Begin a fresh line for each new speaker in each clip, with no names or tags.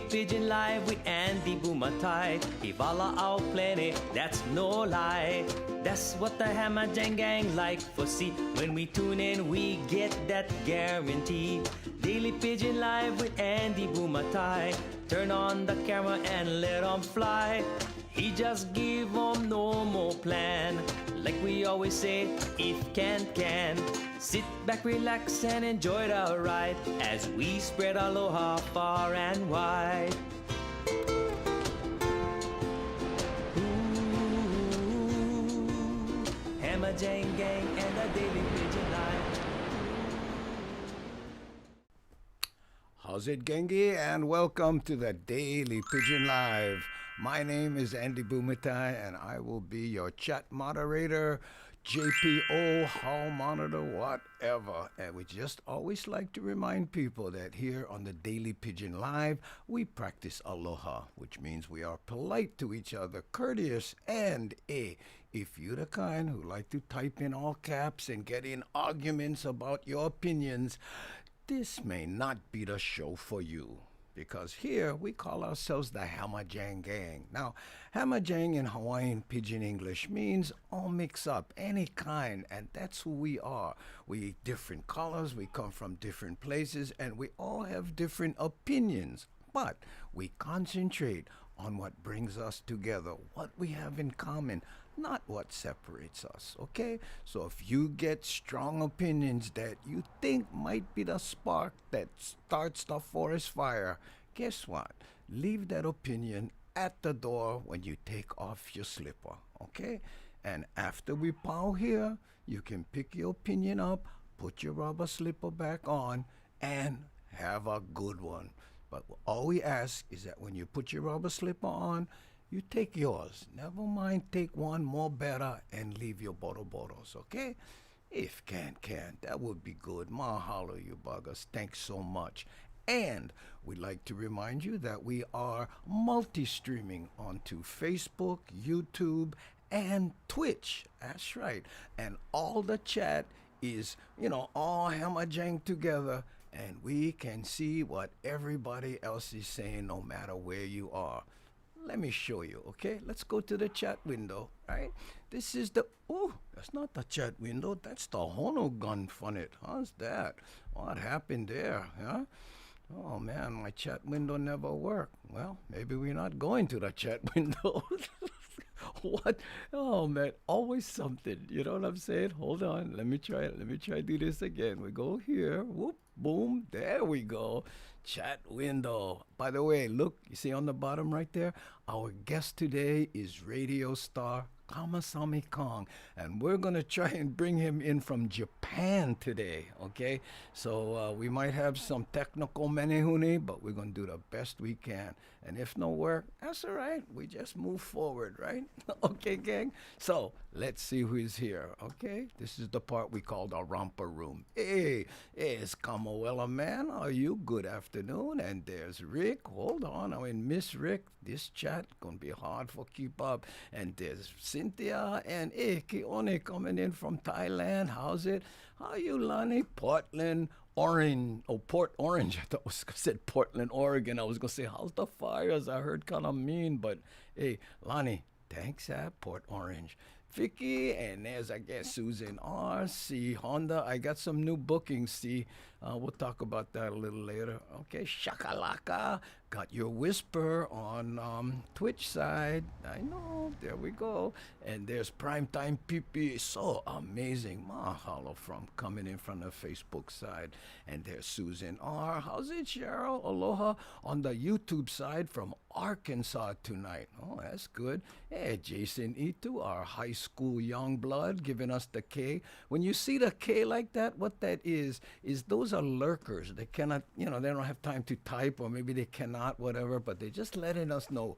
Pidgin live with Andy Boomatai. Ivala out plenty, that's no lie. That's what the Hammer Jang Gang like for see. When we tune in, we get that guarantee. Daily Pidgin live with Andy Boomatai. Turn on the camera and let 'em fly. He just give 'em no more plan. Like we always say, if can. Sit back, relax, and enjoy the ride as we spread aloha far and wide. Ooh, Hammer Jang Gang and the Daily Pidgin Live.
How's it, Gengi? And welcome to the Daily Pidgin Live. My name is Andy Boomatai, and I will be your chat moderator, JPO, hall monitor, whatever. And we just always like to remind people that here on the Daily Pidgin Live, we practice aloha, which means we are polite to each other, courteous, and if you're the kind who like to type in all caps and get in arguments about your opinions, this may not be the show for you. Because here we call ourselves the Hammer Jang Gang. Now, Hammer Jang in Hawaiian Pidgin English means all mix up, any kind, and that's who we are. We eat different colors, we come from different places, and we all have different opinions. But we concentrate on what brings us together, what we have in common, not what separates us, okay? So if you get strong opinions that you think might be the spark that starts the forest fire, guess what? Leave that opinion at the door when you take off your slipper, okay? And after we pow here, you can pick your opinion up, put your rubber slipper back on, and have a good one. But all we ask is that when you put your rubber slipper on, you take yours. Never mind, take one more better and leave your bottles, okay? If can, that would be good. Mahalo, you buggers. Thanks so much. And we'd like to remind you that we are multi-streaming onto Facebook, YouTube, and Twitch. That's right. And all the chat is, all Hammer Jang together, and we can see what everybody else is saying no matter where you are. Let me show you, okay? Let's go to the chat window, right? This is that's not the chat window. That's the Hono gun fun it. How's that? What happened there, huh? Oh, man, my chat window never worked. Well, maybe we're not going to the chat window. What? Oh, man, always something. You know what I'm saying? Hold on. Let me try it. Let me try do this again. We go here. Whoop, boom. There we go. Chat window. By the way, look, you see on the bottom right there? Our guest today is radio star Kamasami Kong, and we're going to try and bring him in from Japan today, okay? So we might have some technical menehune, but we're going to do the best we can. And if no work, that's all right. We just move forward, right? Okay, gang? So let's see who is here, okay? This is the part we call the Romper Room. Hey, it's Kamawela, man. Are you? Good afternoon. And there's Rick. Hold on. Miss Rick, this chat going to be hard for keep up. And there's Cynthia and Keone coming in from Thailand. How's it? How are you, Lonnie? Portland, Port Orange. I thought I said Portland, Oregon. I was going to say, how's the fires? I heard kind of mean, but hey, Lonnie, thanks, Port Orange. Vicky, and there's, I guess, Susan R. C. Honda. I got some new bookings, C. We'll talk about that a little later. Okay, Shakalaka. Got your whisper on Twitch side. I know, there we go. And there's Primetime Pipi. So amazing. Mahalo from coming in from the Facebook side. And there's Susan R. How's it, Cheryl? Aloha on the YouTube side from Arkansas tonight. Oh, that's good. Hey, Jason Itu, our high school young blood, giving us the K. When you see the K like that, what that is those are lurkers. They cannot, they don't have time to type, or maybe they cannot, whatever, but they're just letting us know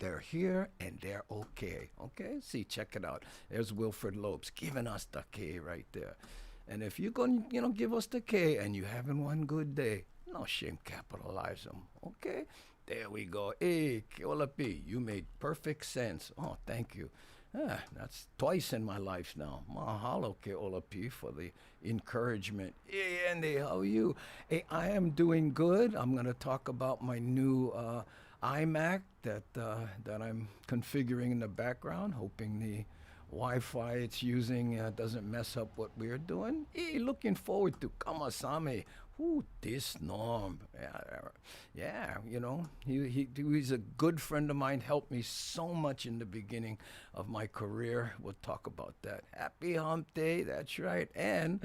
they're here and they're okay. Okay? See, check it out. There's Wilfred Lopes giving us the K right there. And if you're going to, give us the K and you having one good day, no shame, capitalize them. Okay? There we go. Hey, Keolapi, you made perfect sense. Oh, thank you. That's twice in my life now. Mahalo ke olapi for the encouragement. Hey, Andy, how are you? Hey, I am doing good. I'm going to talk about my new iMac that I'm configuring in the background, hoping the Wi-Fi it's using doesn't mess up what we're doing. Hey, looking forward to Kamasami. Ooh, this Norm. Yeah, you know, he's a good friend of mine, helped me so much in the beginning of my career. We'll talk about that. Happy Hump Day, that's right. And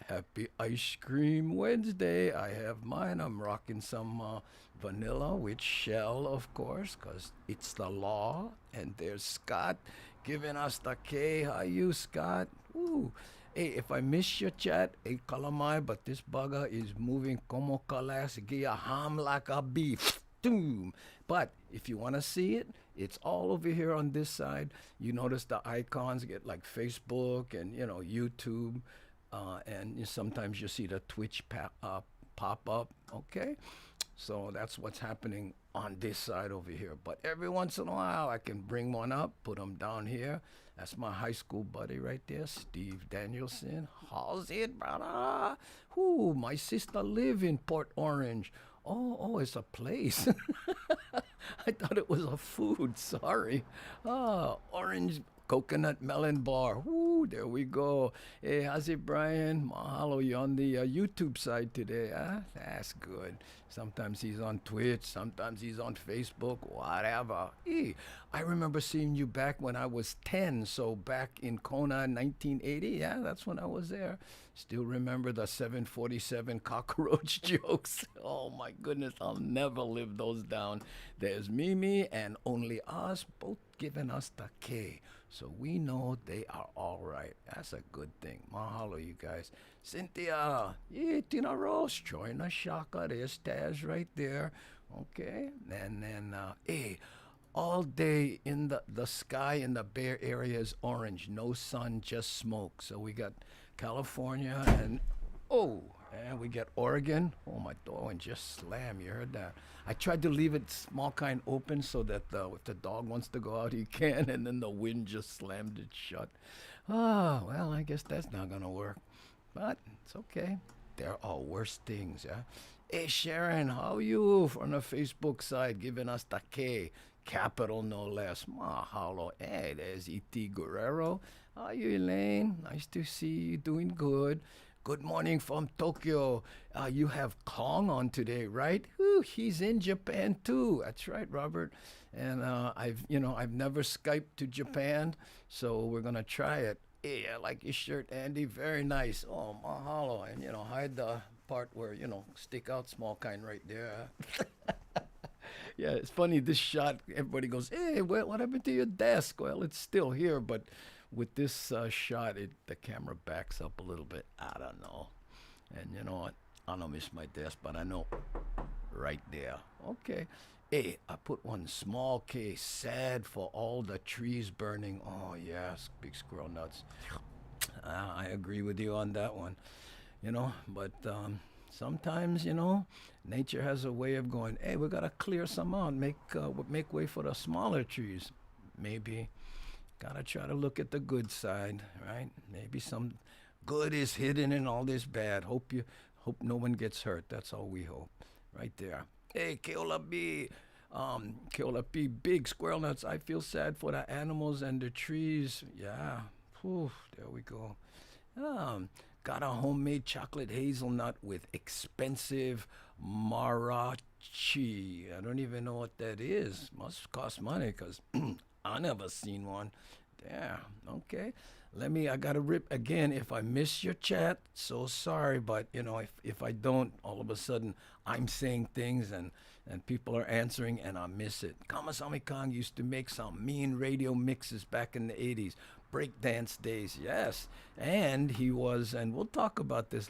happy Ice Cream Wednesday. I have mine. I'm rocking some vanilla with shell, of course, because it's the law. And there's Scott giving us the K. How you, Scott? Ooh. Hey, if I miss your chat, hey, kalamai, but this bugger is moving como kalas, gia ham like a beef. Doom. But if you want to see it, it's all over here on this side. You notice the icons get like Facebook and, you know, YouTube. And sometimes you see the Twitch pop up, okay? So that's what's happening on this side over here. But every once in a while, I can bring one up, put them down here. That's my high school buddy right there, Steve Danielson. How's it, brother? Ooh, my sister live in Port Orange. Oh, it's a place. I thought it was a food, sorry. Orange coconut melon bar. Woo, there we go. Hey, how's it, Brian? Mahalo, you on the YouTube side today, huh? That's good. Sometimes he's on Twitch, sometimes he's on Facebook, whatever. Hey, I remember seeing you back when I was 10, so back in Kona, 1980. Yeah, that's when I was there. Still remember the 747 cockroach jokes. Oh my goodness, I'll never live those down. There's Mimi and only us, both giving us the K. So we know they are all right. That's a good thing. Mahalo, you guys. Cynthia, yeah, Tina Rose, join us, Shaka. There's Taz right there. Okay. And then, hey, all day in the sky in the Bay Area is orange. No sun, just smoke. So we got California and, and we get Oregon. Oh, my door and just slam. You heard that. I tried to leave it small kind open so that if the dog wants to go out, he can. And then the wind just slammed it shut. Oh, well, I guess that's not going to work. But it's okay. There are worse things, yeah? Hey, Sharon, how are you from the Facebook side giving us the K? Capital, no less. Mahalo. Hey, there's E.T. Guerrero. How are you, Elaine? Nice to see you doing good. Good morning from Tokyo. You have Kong on today, right? Ooh, he's in Japan too. That's right, Robert. And I've never Skyped to Japan, so we're gonna try it. Hey, I like your shirt, Andy. Very nice. Oh, mahalo. And hide the part where stick out small kind right there. Yeah, it's funny. This shot, everybody goes, "Hey, what happened to your desk?" Well, it's still here, but with this shot, the camera backs up a little bit. I don't know. And you know what? I don't miss my desk, but I know right there. Okay. Hey, I put one small case, sad for all the trees burning. Oh, yes, big squirrel nuts. I agree with you on that one. But sometimes, nature has a way of going, hey, we got to clear some out, make way for the smaller trees. Maybe. Gotta try to look at the good side, right? Maybe some good is hidden in all this bad. Hope no one gets hurt. That's all we hope. Right there. Hey, Keola B. Big squirrel nuts. I feel sad for the animals and the trees. Yeah. Whew, there we go. Got a homemade chocolate hazelnut with expensive marachi. I don't even know what that is. Must cost money because I never seen one. Yeah, okay. I gotta rip again. If I miss your chat, so sorry, but if I don't, all of a sudden I'm saying things and people are answering and I miss it. Kamasami Kong used to make some mean radio mixes back in the 80s. Breakdance days, yes. And we'll talk about this,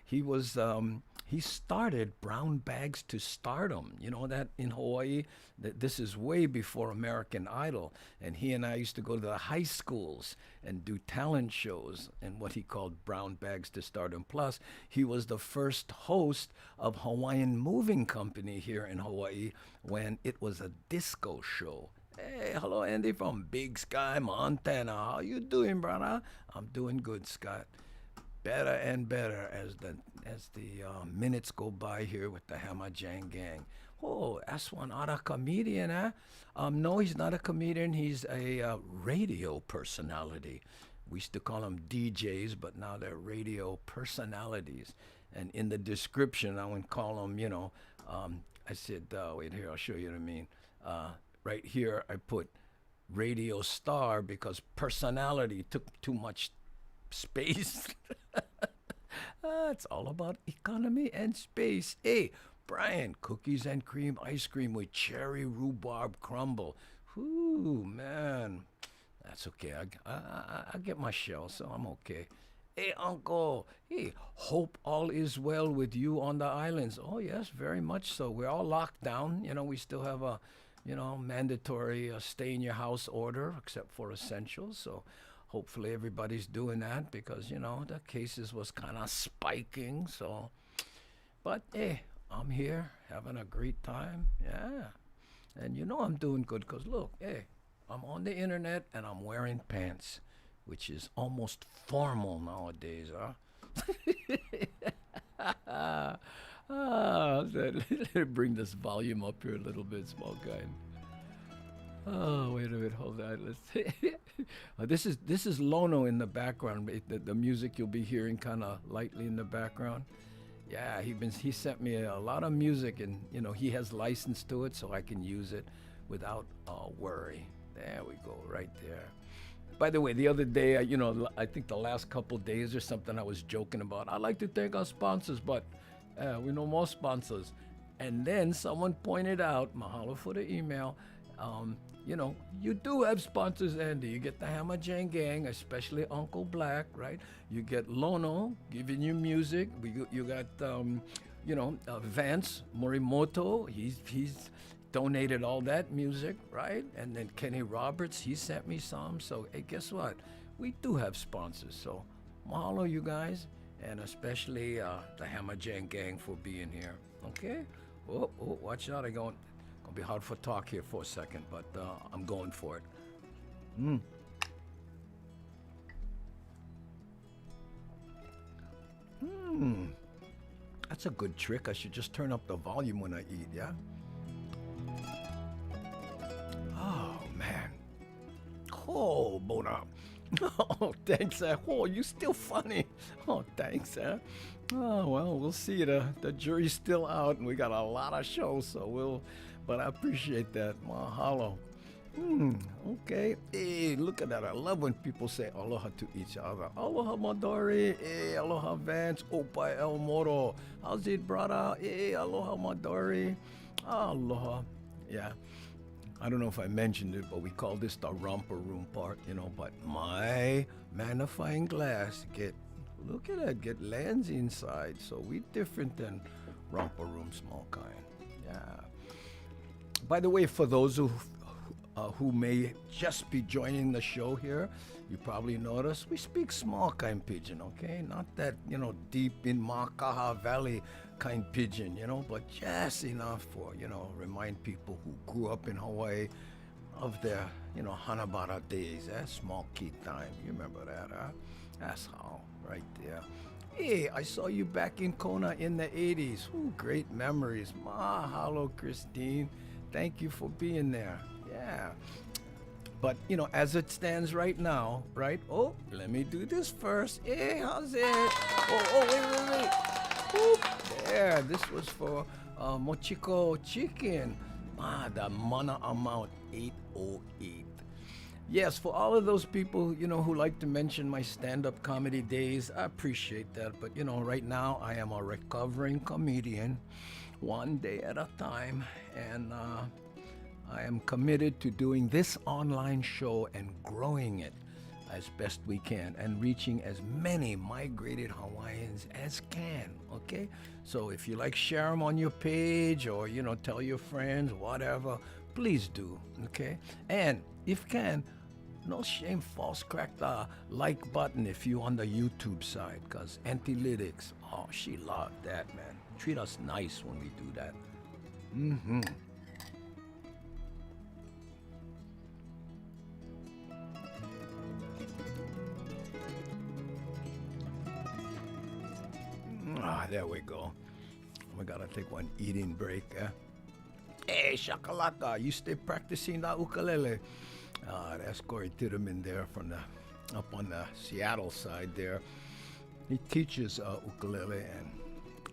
he started Brown Bags to Stardom. You know that in Hawaii? This is way before American Idol. And he and I used to go to the high schools and do talent shows and what he called Brown Bags to Stardom. Plus, he was the first host of Hawaiian Moving Company here in Hawaii when it was a disco show. Hey, hello, Andy from Big Sky, Montana. How you doing, brother? I'm doing good, Scott. Better and better as the minutes go by here with the Hammer Jang Gang. Oh, that's one other comedian, huh? No, he's not a comedian. He's a radio personality. We used to call them DJs, but now they're radio personalities. And in the description, I would call them, I said, wait here, I'll show you what I mean. Right here, I put radio star because personality took too much space. It's all about economy and space. Hey, Brian, cookies and cream ice cream with cherry rhubarb crumble. Ooh, man. That's okay. I get my shell, so I'm okay. Hey, Uncle. Hey, hope all is well with you on the islands. Oh, yes, very much so. We're all locked down. We still have a, mandatory stay in your house order, except for essentials. So hopefully everybody's doing that because, the cases was kind of spiking. So, but hey, I'm here having a great time. Yeah. And I'm doing good because look, hey, I'm on the internet and I'm wearing pants, which is almost formal nowadays, huh? Let me bring this volume up here a little bit, small guy. Oh, wait a minute, hold on. Let's see. This is Lono in the background. The music you'll be hearing kind of lightly in the background. Yeah, he sent me a lot of music, and he has license to it, so I can use it without worry. There we go, right there. By the way, the other day, I think the last couple days or something, I was joking about. I like to thank our sponsors, but we know more sponsors. And then someone pointed out, mahalo for the email. You do have sponsors, Andy. You get the Hammer Jang Gang, especially Uncle Black, right? You get Lono giving you music. You got, Vance Morimoto. He's donated all that music, right? And then Kenny Roberts, he sent me some. So, hey, guess what? We do have sponsors. So, mahalo, you guys, and especially the Hammer Jang Gang for being here. Okay? Oh, watch out. Gonna be hard for talk here for a second, but I'm going for it. That's a good trick. I should just turn up the volume when I eat, yeah? Oh, man. Oh, Bona. Oh, thanks, Oh, you still funny. Oh, thanks, Oh, well, we'll see. The jury's still out, and we got a lot of shows, but I appreciate that. Mahalo. Okay. Hey, look at that. I love when people say aloha to each other. Aloha, Madori. Hey, aloha, Vance. Opa El Moro. How's it, brother? Hey, aloha, Madori. Aloha. Yeah. I don't know if I mentioned it, but we call this the Romper Room part, but my magnifying glass look at that, get lands inside. So we different than Romper Room, small kind. Yeah. By the way, for those who may just be joining the show here, you probably noticed we speak small kind Pidgin, okay? Not that, deep in Makaha Valley kind Pidgin, but just enough for, remind people who grew up in Hawaii of their, Hanabara days, small kid time. You remember that, huh? That's how, right there. Hey, I saw you back in Kona in the 80s. Ooh, great memories. Mahalo, Christine. Thank you for being there. Yeah. But, as it stands right now, right? Oh, let me do this first. Hey, how's it? Oh, wait. Oop, there. This was for Mochiko Chicken. The mana amount, 808. Yes, for all of those people, who like to mention my stand-up comedy days, I appreciate that. But, right now I am a recovering comedian, one day at a time. And I am committed to doing this online show and growing it as best we can and reaching as many migrated Hawaiians as can, okay? So if you like, share them on your page or, tell your friends, whatever, please do, okay? And if you can, no shame, false crack the like button if you on the YouTube side, because Antilytics, oh, she loved that, man. Treat us nice when we do that. there we go. We gotta take one eating break. Hey, Shakalaka, you stay practicing that ukulele. That's Corey Titterman there from up on the Seattle side there. He teaches ukulele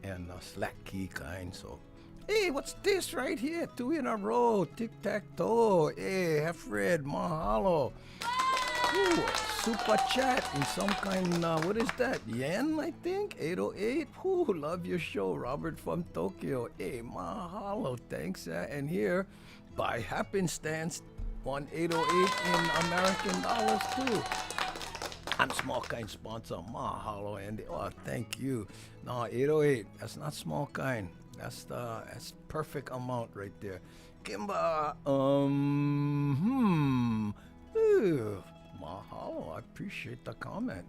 and slack key kind. So, hey, what's this right here? 2 in a row, tic-tac-toe. Hey, Hefred, mahalo. Ooh, super chat in some kind, what is that? Yen, I think? 808. Ooh, love your show, Robert from Tokyo. Hey, mahalo, thanks. And here, by happenstance, 1808 in American dollars too. I'm small kind sponsor, mahalo, Andy. Oh, thank you. No, 808, that's not small kind. That's perfect amount right there. Kimba, mahalo, I appreciate the comment.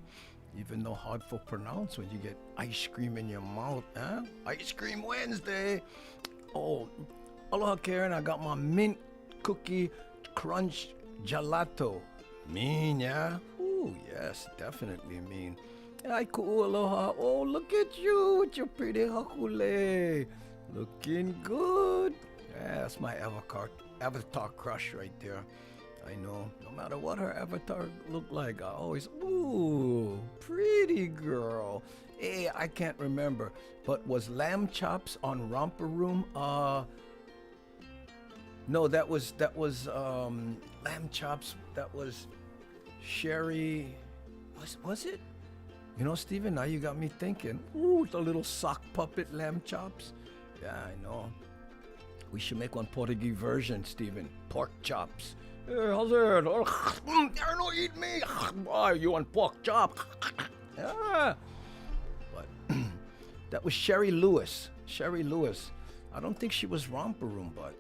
Even though hard for pronounce when you get ice cream in your mouth, huh? Ice cream Wednesday. Oh, aloha Karen, I got my mint cookie crunch gelato. Mean, yeah? Ooh, yes, definitely mean. Ay, ku aloha. Oh, look at you with your pretty hakule. Looking good. Yeah, that's my avatar crush right there. I know, no matter what her avatar looked like, I always, ooh, pretty girl. Hey, I can't remember, but was Lamb Chops on Romper Room? No, that was Lamb Chops. That was Sherry. Was it? You know, Steven, now you got me thinking. Ooh, the little sock puppet Lamb Chops. Yeah, I know. We should make one Portuguese version, Steven. Pork chops. Hey, how's it? You're not eating me. Why, you want pork chop? Yeah. But that was Sherry Lewis. Sherry Lewis. I don't think she was Romper Room, but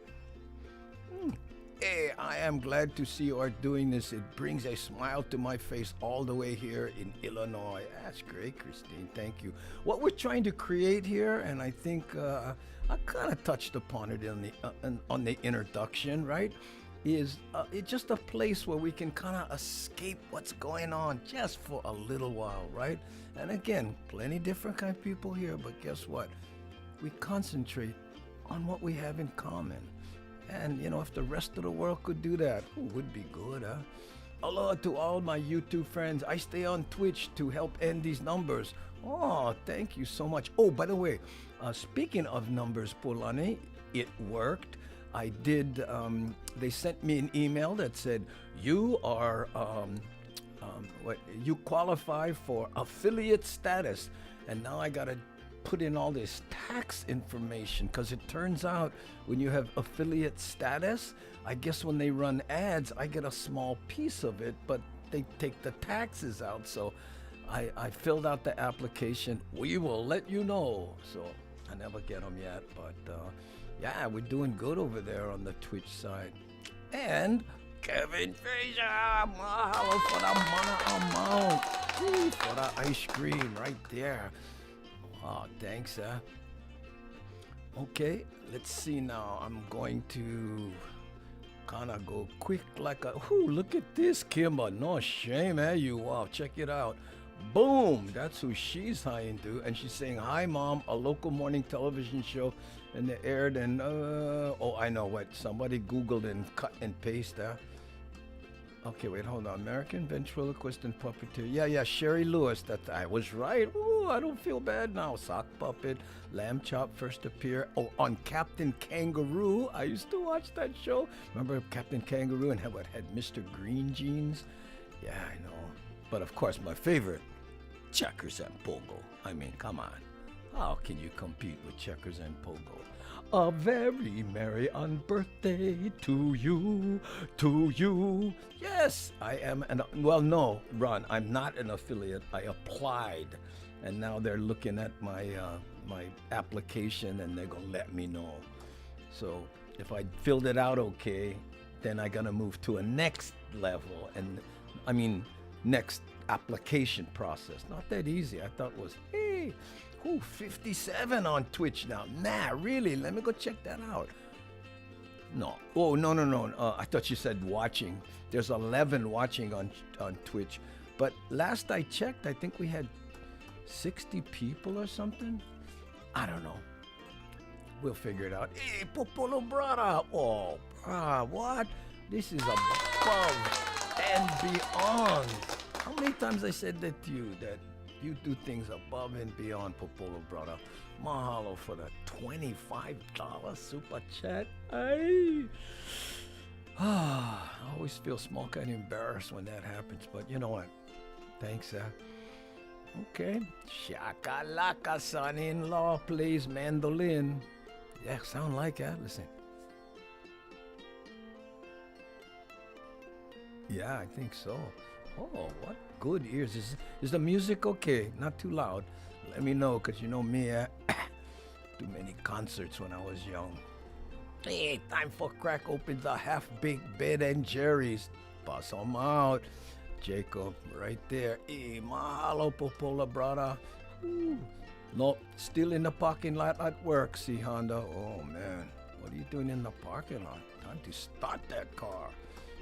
hey, I am glad to see you are doing this. It brings a smile to my face all the way here in Illinois. That's great, Christine. Thank you. What we're trying to create here, and I think I kind of touched upon it on the introduction, right? Is it's just a place where we can kind of escape what's going on just for a little while, right? And again, plenty different kind of people here, but guess what? We concentrate on what we have in common. And, you know, if the rest of the world could do that, it would be good, huh? Aloha to all my YouTube friends. I stay on Twitch to help end these numbers. Oh, thank you so much. Oh, by the way, speaking of numbers, Polani, it worked. I did, they sent me an email that said, you are, you qualify for affiliate status. And now I got to put in all this tax information, because it turns out when you have affiliate status, I guess when they run ads, I get a small piece of it, but they take the taxes out. So I filled out the application. We will let you know. So I never get them yet, but yeah, we're doing good over there on the Twitch side. And Kevin Fraser, mahalo for the mana amount. Ooh, for the ice cream right there. Oh, thanks, Okay, let's see now. I'm going to kind of go quick like a... Ooh, look at this, Kimba. No shame, you. Wow, check it out. Boom! That's who she's hiring to. And she's saying, hi, Mom, a local morning television show. And they aired and... oh, I know what. Somebody Googled and cut and pasted. Okay, wait, hold on. American ventriloquist and puppeteer. Yeah, Sherry Lewis. That I was right. Ooh, I don't feel bad now. Sock puppet, Lamb Chop first appear. Oh, on Captain Kangaroo. I used to watch that show. Remember Captain Kangaroo and had Mr. Green Jeans? Yeah, I know. But of course, my favorite, Checkers and Pogo. I mean, come on. How can you compete with Checkers and Pogo? A very merry birthday to you, to you. Yes, I am well, no, Ron, I'm not an affiliate. I applied, and now they're looking at my my application, and they're gonna let me know. So if I filled it out okay, then I gotta move to a next level, and I mean next application process. Not that easy. I thought it was, hey. Ooh, 57 on Twitch now. Nah, really? Let me go check that out. No. Oh, no. I thought you said watching. There's 11 watching on Twitch. But last I checked, I think we had 60 people or something. I don't know. We'll figure it out. Hey, Popolo brother. Oh, what? This is above and beyond. How many times I said that to you, that you do things above and beyond, Popolo brother. Mahalo for the $25 super chat. Ay. I always feel small, kind of embarrassed when that happens, but you know what? Thanks, Okay. Shakalaka, son-in-law plays mandolin. Yeah, sound like that. Listen. Yeah, I think so. Oh, what good ears. Is the music okay? Not too loud. Let me know, because you know me, too many concerts when I was young. Hey, time for crack opens a half-baked Ben and Jerry's. Pass them out. Jacob, right there. Hey, mahalo, Popola, brother. Ooh. No, still in the parking lot at work, see, Honda. Oh, man. What are you doing in the parking lot? Time to start that car.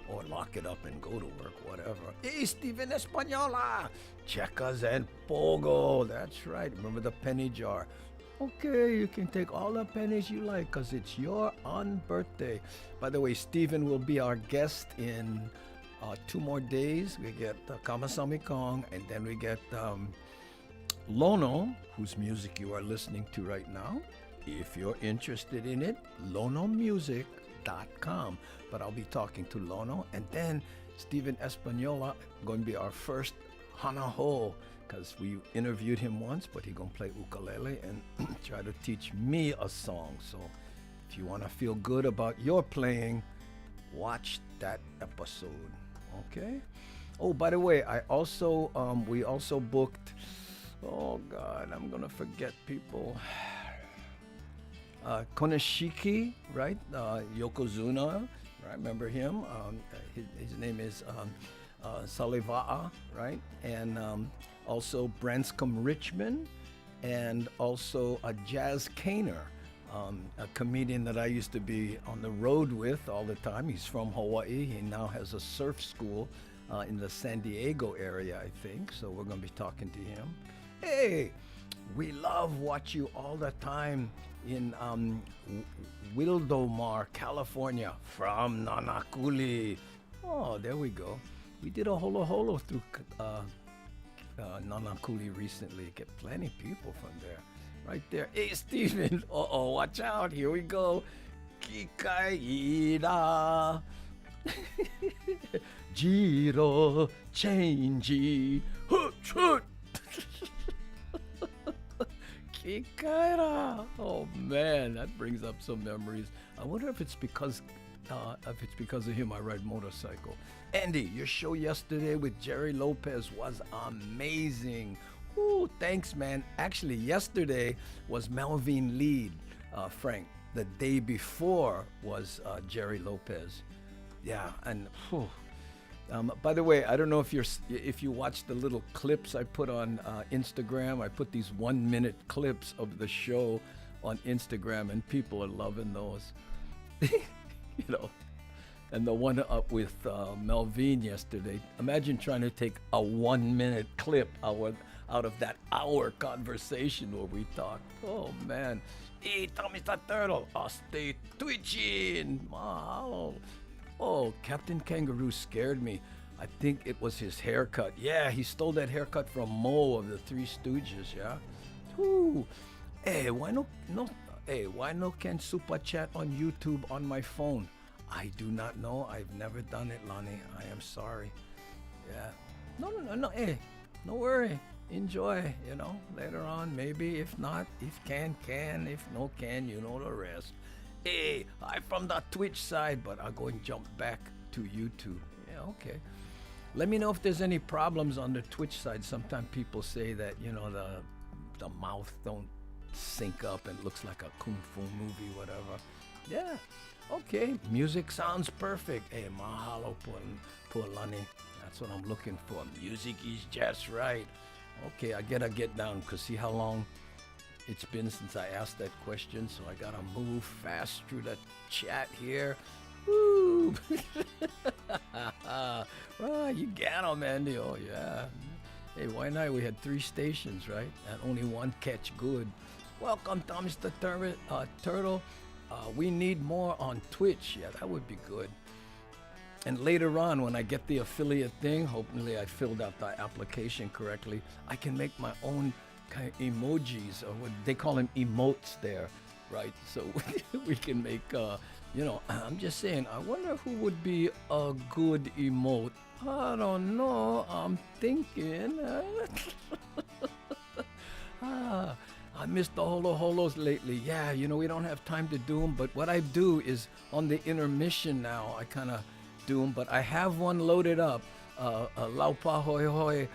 Or lock it up and go to work, whatever. Hey, Steven Espanola. Checkers and Pogo. That's right. Remember the penny jar. Okay, you can take all the pennies you like because it's your birthday. By the way, Steven will be our guest in 2 more days. We get Kamasami Kong, and then we get Lono, whose music you are listening to right now. If you're interested in it, lonomusic.com. But I'll be talking to Lono, and then Steven Espanola going to be our first Hanaho, because we interviewed him once, but he's going to play ukulele and try to teach me a song. So if you want to feel good about your playing, watch that episode. Okay? Oh, by the way, we also booked, oh God, I'm going to forget people. Konishiki, right? Yokozuna, right? Remember him? His name is Saliva'a, right? And also Branscombe Richmond, and also a Jazz Kaner, a comedian that I used to be on the road with all the time. He's from Hawaii. He now has a surf school in the San Diego area, I think. So we're going to be talking to him. Hey, we love watch you all the time in Wildomar, California, from Nanakuli. Oh, there we go. We did a holo through Nanakuli recently. Get plenty of people from there. Right there. Hey, Steven. Uh-oh, watch out. Here we go. Kikaida. Jiro changey. Hut. Kikaida. Oh man, that brings up some memories. I wonder if it's because of him I ride motorcycle. Andy, your show yesterday with Jerry Lopez was amazing. Ooh, thanks, man. Actually, yesterday was Melvin Lead, Frank. The day before was Jerry Lopez. Yeah, and by the way, I don't know if you watched the little clips I put on Instagram. I put these 1-minute clips of the show on Instagram, and people are loving those. You know, and the one up with Melvin yesterday. Imagine trying to take a 1-minute clip out of that hour conversation where we talked. Oh man, hey, Tommy the Turtle, I'll stay twitching. Mahalo. Oh, Captain Kangaroo scared me. I think it was his haircut. Yeah, he stole that haircut from Mo of the Three Stooges. Yeah. Woo. Hey, why no can super chat on YouTube on my phone? I do not know. I've never done it, Lonnie. I am sorry. Yeah. No. Hey, no worry. Enjoy, later on, maybe. If not, if can. If no can, you know the rest. Hey, I'm from the Twitch side, but I'll go and jump back to YouTube. Yeah, okay. Let me know if there's any problems on the Twitch side. Sometimes people say that, the mouth don't sync up and looks like a kung fu movie, whatever. Yeah, okay. Music sounds perfect. Hey, mahalo, Pualani. That's what I'm looking for. Music is just right. Okay, I gotta get down because see how long it's been since I asked that question, so I gotta move fast through the chat here. Woo! You got 'em, Andy. Oh, yeah. Hey, why not? We had 3 stations, right? And only one catch good. Welcome, Thomas the Turtle. We need more on Twitch. Yeah, that would be good. And later on, when I get the affiliate thing, hopefully I filled out the application correctly, I can make my own kind of emojis, or what they call them, emotes there, right? So we can make, I'm just saying, I wonder who would be a good emote. I don't know. I'm thinking. I missed the holo holos lately. Yeah, we don't have time to do them. But what I do is on the intermission now, I kind of do them. But I have one loaded up, Laupa Hoi Hoi,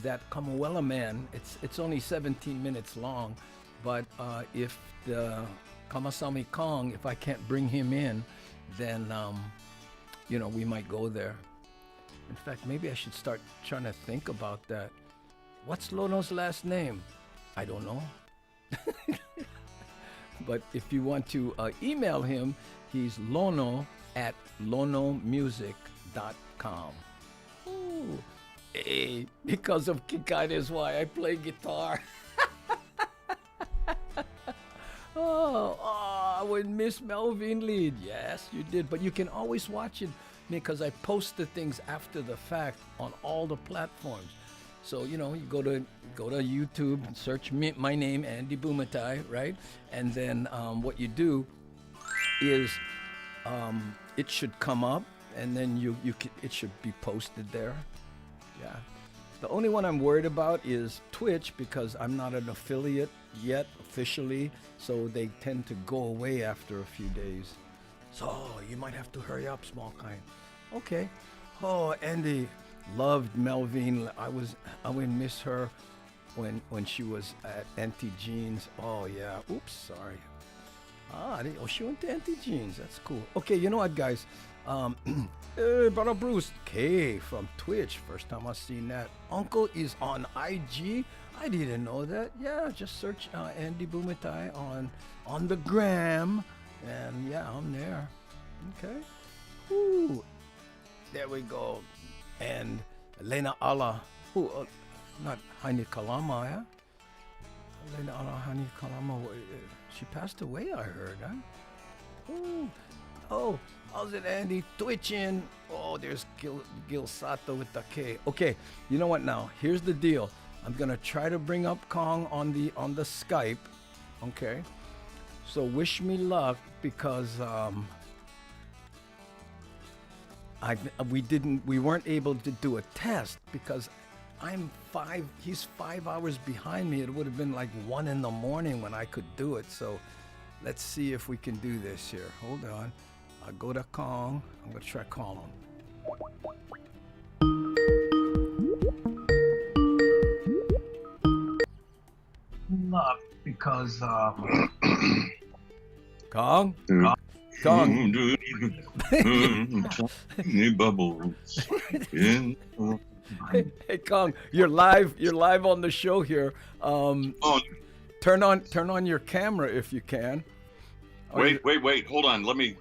that Kamuela man. It's only 17 minutes long. But if the Kamasami Kong, if I can't bring him in, then, we might go there. In fact, maybe I should start trying to think about that. What's Lono's last name? I don't know. But if you want to email him, he's lono@lonomusic.com. Ooh. Hey, because of Kikai is why I play guitar. I would miss Melvin Lead. Yes, you did. But you can always watch it because I post the things after the fact on all the platforms. So, you go to YouTube and search my name, Andy Bumatai, right? And then what you do is it should come up, and then it should be posted there. Yeah. The only one I'm worried about is Twitch, because I'm not an affiliate yet officially, so they tend to go away after a few days. So you might have to hurry up, small kind. Okay. Oh, Andy. Loved Melvin. I would miss her when she was at Auntie Jean's. Oh yeah. Oops, sorry. She went to Auntie Jean's. That's cool. Okay, you know what, guys? Brother Bruce K from Twitch. First time I've seen that. Uncle is on IG. I didn't know that. Yeah, just search Andy Bumatai on the gram, and yeah, I'm there. Okay. Ooh, there we go. And Elena Ala, not Hani Kalama, yeah? Elena Ala Hani Kalama, she passed away, I heard, huh? Ooh. Oh, how's it, Andy? Twitching. Oh, there's Gil Sato with the K. Okay, you know what now? Here's the deal. I'm gonna try to bring up Kong on the Skype, okay? So wish me luck, because we weren't able to do a test because he's 5 hours behind me. It would have been like 1 a.m. when I could do it. So let's see if we can do this here. Hold on. I'll go to Kong. I'm going to try calling him. Love, because Kong? Kong.
Bubbles.
Hey Kong, you're live on the show here. Turn on your camera if you can.
Wait, hold on. Let me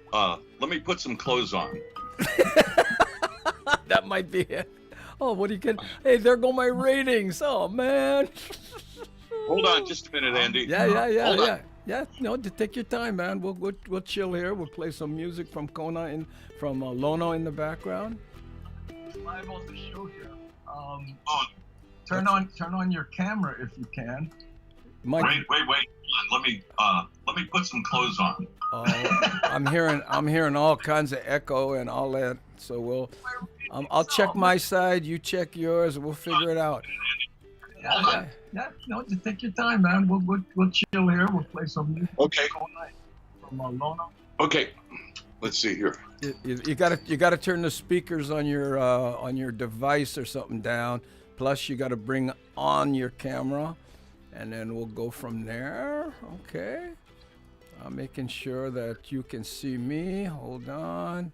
put some clothes on.
That might be it. Oh, what do you get? Hey, there go my ratings. Oh man.
Hold on just a minute, Andy.
Yeah. Yeah, no, take your time, man. We'll chill here. We'll play some music from Kona and from Lono in the background. Live on the show here. Turn on your camera if you can.
Wait. Hold on. Let me put some clothes on.
I'm hearing all kinds of echo and all that. So I'll check my side. You check yours. We'll figure it out. Yeah, no, just take your time, man. We'll chill here. We'll play some music.
Okay.
From Lono.
Okay. Let's see here.
You gotta turn the speakers on your device or something down. Plus, you gotta bring on your camera, and then we'll go from there. Okay. I'm making sure that you can see me. Hold on.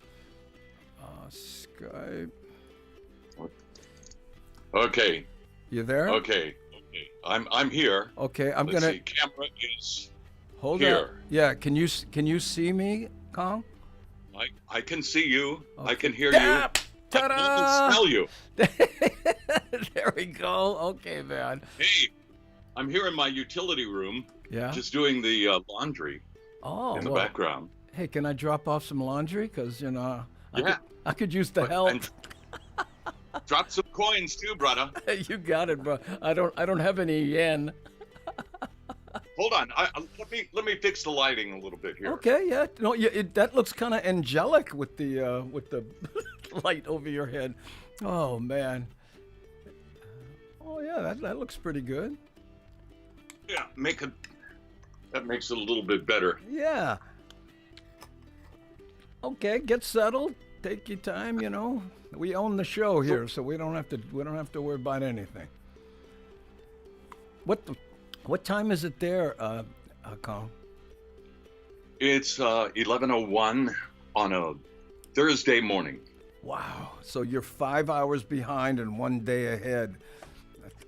Skype.
Okay.
You there?
Okay. I'm here.
Okay,
Let's see. Camera is
hold
here.
Up. Yeah, can you see me, Kong?
I can see you.
Okay.
I can hear you.
Ta-da!
I can smell you.
There we go. Okay, man.
Hey, I'm here in my utility room,
Yeah.
just doing the laundry
Oh,
in the
well,
background.
hey, can I drop off some laundry? Because,
Yeah.
I could use the help.
And drop some coins too, brother.
You got it, bro. I don't have any yen.
Hold on. Let me fix the lighting a little bit here.
Okay, yeah. No, that looks kind of angelic with the light over your head. Oh man. Oh yeah, that looks pretty good.
Yeah, that makes it a little bit better.
Yeah. Okay, get settled. Take your time. We own the show here, so we don't have to worry about anything. What time is it there, Kong?
It's 11:01 on a Thursday morning.
Wow. So you're 5 hours behind and 1 day ahead.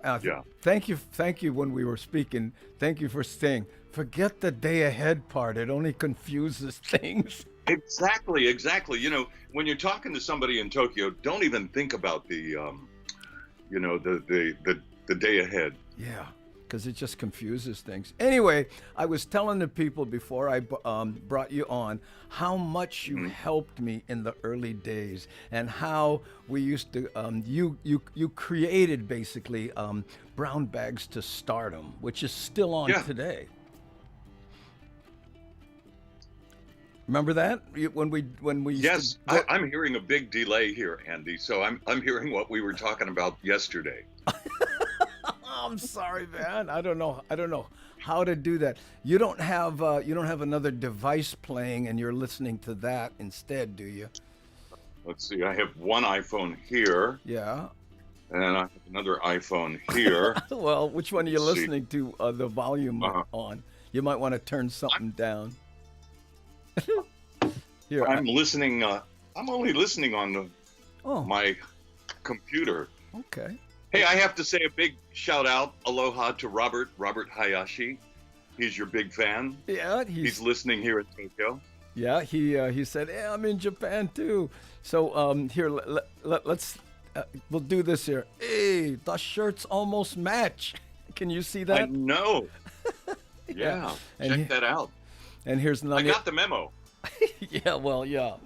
Yeah.
Thank you. When we were speaking, thank you for saying, forget the day ahead part. It only confuses things.
Exactly. When you're talking to somebody in Tokyo, don't even think about the day ahead.
Yeah, because it just confuses things. Anyway, I was telling the people before I brought you on how much you helped me in the early days, and how we used to you created basically Brown Bags to Stardom, which is still on today. Remember that when we
Yes, I'm hearing a big delay here, Andy. So I'm hearing what we were talking about yesterday.
I'm sorry, man. I don't know how to do that. You don't have another device playing and you're listening to that instead, do you?
Let's see. I have one iPhone here.
Yeah.
And I have another iPhone here.
Well, which one are you listening to? The volume on. You might want to turn something down. Here,
I'm listening. I'm only listening on my computer.
Okay.
Hey, I have to say a big shout out, aloha to Robert Hayashi. He's your big fan.
Yeah,
he's listening here in Tokyo.
Yeah, he said, "Hey, I'm in Japan too." So here, let's we'll do this here. Hey, the shirts almost match. Can you see that?
I know. Yeah, check that out.
And here's
I got the memo.
Yeah, well, yeah,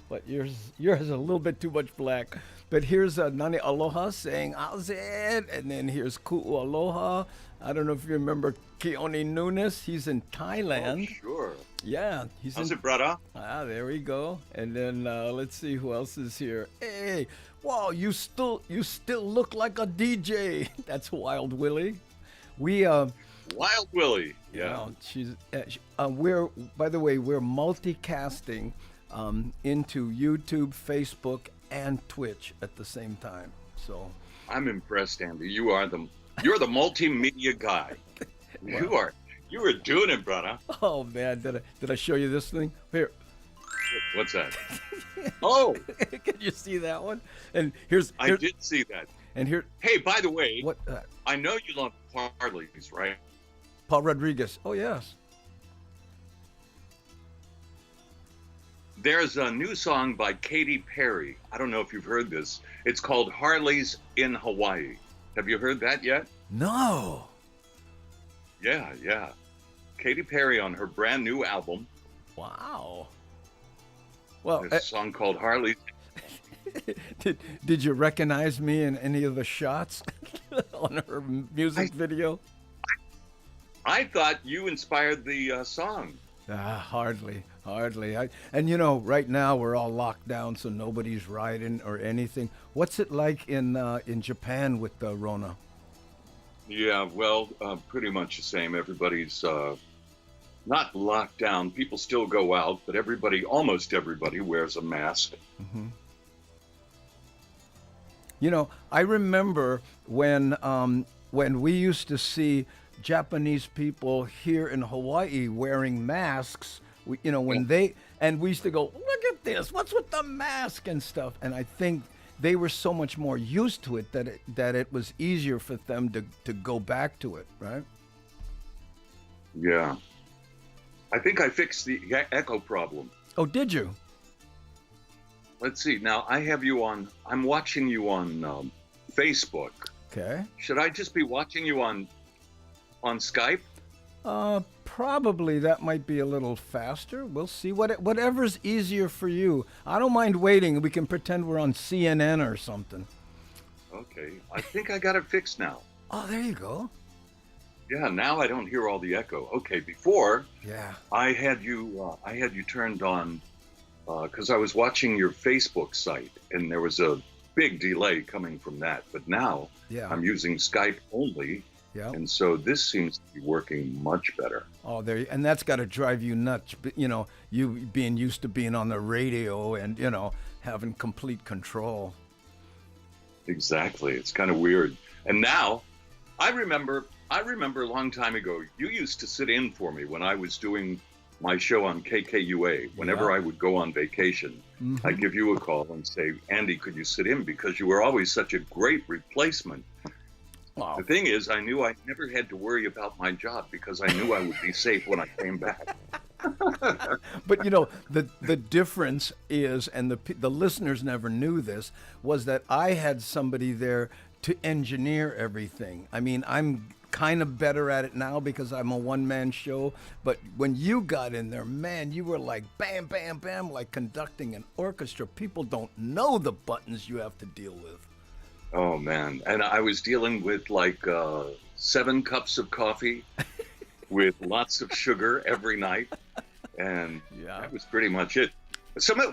but yours is a little bit too much black. But here's Nani Aloha saying, how's it? And then here's Ku'u Aloha. I don't know if you remember Keone Nunes. He's in Thailand.
Oh, sure.
Yeah.
How's it, brother?
There we go. And then let's see who else is here. Hey, wow, you still look like a DJ. That's Wild Willie.
Wild Willie. Yeah.
We're, by the way, we're multicasting into YouTube, Facebook, and Twitch at the same time. So
I'm impressed, Andy. You're the multimedia guy. Wow. You are doing it, brother.
Oh man, did I show you this thing? Here.
What's that? Oh,
can you see that one? And
I did see that.
And here.
Hey, by the way,
what?
I know you love Harleys, right?
Paul Rodriguez. Oh yes.
There's a new song by Katy Perry. I don't know if you've heard this. It's called Harleys in Hawaii. Have you heard that yet?
No.
Yeah. Katy Perry on her brand new album.
Wow. Well,
there's a song called Harleys.
Did you recognize me in any of the shots on her music video?
I thought you inspired the song.
Hardly. And right now we're all locked down, so nobody's riding or anything. What's it like in Japan with the Rona?
Yeah, well, pretty much the same. Everybody's not locked down. People still go out, but almost everybody wears a mask.
Mm-hmm. I remember when we used to see Japanese people here in Hawaii wearing masks. We used to go, look at this, what's with the mask and stuff. And I think they were so much more used to it that it was easier for them to go back to it, right?
Yeah. I think I fixed the echo problem.
Oh, did you?
Let's see. Now I'm watching you on Facebook.
Okay.
Should I just be watching you on on Skype?
Probably that might be a little faster. We'll see. Whatever's easier for you. I don't mind waiting. We can pretend we're on CNN or something.
Okay, I think I got it fixed now.
Oh, there you go.
Yeah, now I don't hear all the echo. Okay, before
Yeah.
I had you turned on because I was watching your Facebook site and there was a big delay coming from that. But now
Yeah.
I'm using Skype only,
Yeah.
and so this seems to be working much better.
Oh, there. And that's got to drive you nuts. You know, you being used to being on the radio and having complete control.
Exactly, it's kind of weird. And now I remember a long time ago, you used to sit in for me when I was doing my show on KKUA. Whenever
Yeah.
I would go on vacation, I'd give you a call and say, Andy, could you sit in? Because you were always such a great replacement.
Wow.
The thing is, I knew I never had to worry about my job because I knew I would be safe when I came back.
But the difference is, and the listeners never knew this, was that I had somebody there to engineer everything. I mean, I'm kind of better at it now because I'm a one-man show. But when you got in there, man, you were like bam, bam, bam, like conducting an orchestra. People don't know the buttons you have to deal with.
Oh, man. And I was dealing with like 7 cups of coffee with lots of sugar every night. And
Yeah.
that was pretty much it.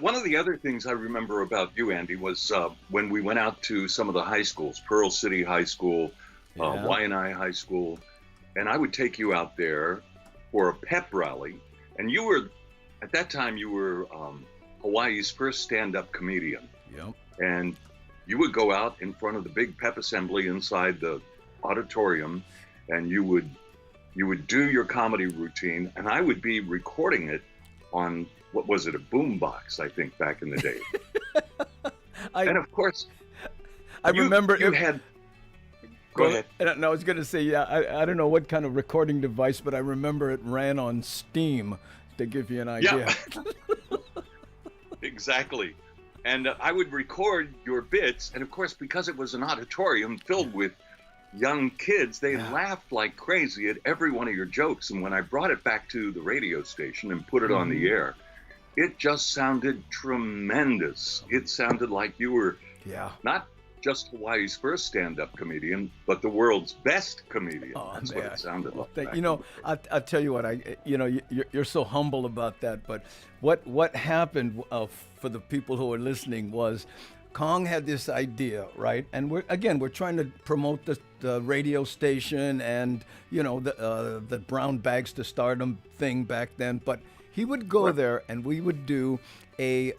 One of the other things I remember about you, Andy, was when we went out to some of the high schools, Pearl City High School,
Yeah.
Waianae High School, and I would take you out there for a pep rally. And you were, at that time, you were Hawaii's first stand-up comedian.
Yep.
And you would go out in front of the big pep assembly inside the auditorium, and you would do your comedy routine, and I would be recording it on, what was it, a boom box, I think, back in the day. And of course,
I remember
you
it.
had. Go ahead.
No, I was going to say, yeah, I don't know what kind of recording device, but I remember it ran on Steam, to give you an idea.
Yeah. Exactly. And I would record your bits, and of course, because it was an auditorium filled with young kids, they laughed like crazy at every one of your jokes. And when I brought it back to the radio station and put it on the air, it just sounded tremendous. It sounded like you were not just Hawaii's first stand-up comedian, but the world's best comedian. That's what it sounded like.
I'll tell you what, you're so humble about that, but what happened for the people who are listening was Kong had this idea, right? And we're trying to promote the radio station and the brown bags to stardom thing back then. But he would go there and we would do a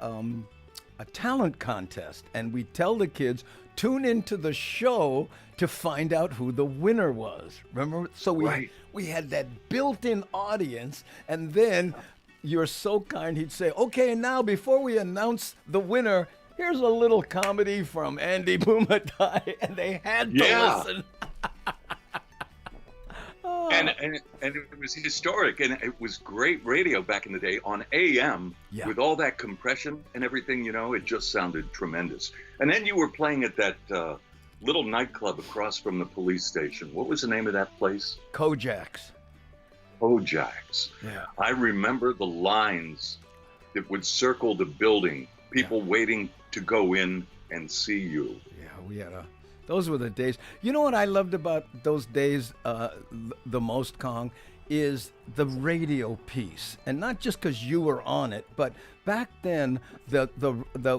talent contest, and we tell the kids, tune into the show to find out who the winner was. Remember? So we had that built-in audience, and then you're so kind, he'd say, okay, now before we announce the winner, here's a little comedy from Andy Bumatai, and they had to listen.
And it was historic, and it was great radio back in the day on AM with all that compression and everything, it just sounded tremendous. And then you were playing at that little nightclub across from the police station. What was the name of that place?
Kojak's.
Kojak's. Yeah. I remember the lines that would circle the building, people waiting to go in and see you.
Yeah, we had those were the days. You know what I loved about those days the most, Kong, is the radio piece. And not just because you were on it, but back then, the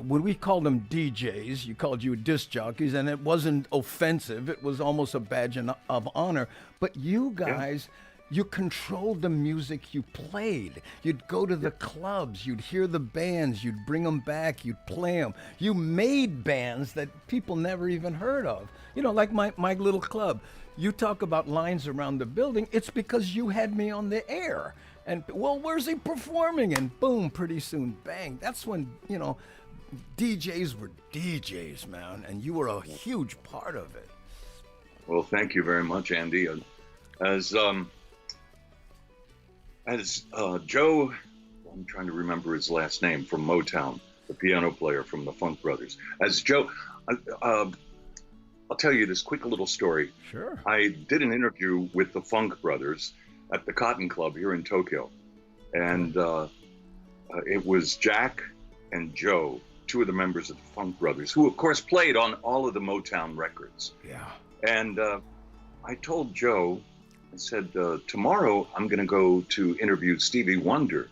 when we called them DJs, you called you disc jockeys, and it wasn't offensive. It was almost a badge of honor. But you guys... You controlled the music you played. You'd go to the clubs, you'd hear the bands, you'd bring them back, you'd play them. You made bands that people never even heard of. Like my little club. You talk about lines around the building, it's because you had me on the air. And, well, where's he performing? And boom, pretty soon, bang. That's when, DJs were DJs, man. And you were a huge part of it.
Well, thank you very much, Andy. As Joe, I'm trying to remember his last name, from Motown, the piano player from the Funk Brothers. As Joe, I'll tell you this quick little story.
Sure.
I did an interview with the Funk Brothers at the Cotton Club here in Tokyo. And it was Jack and Joe, two of the members of the Funk Brothers, who, of course, played on all of the Motown records.
Yeah.
And I told Joe, I said, tomorrow I'm going to go to interview Stevie Wonder.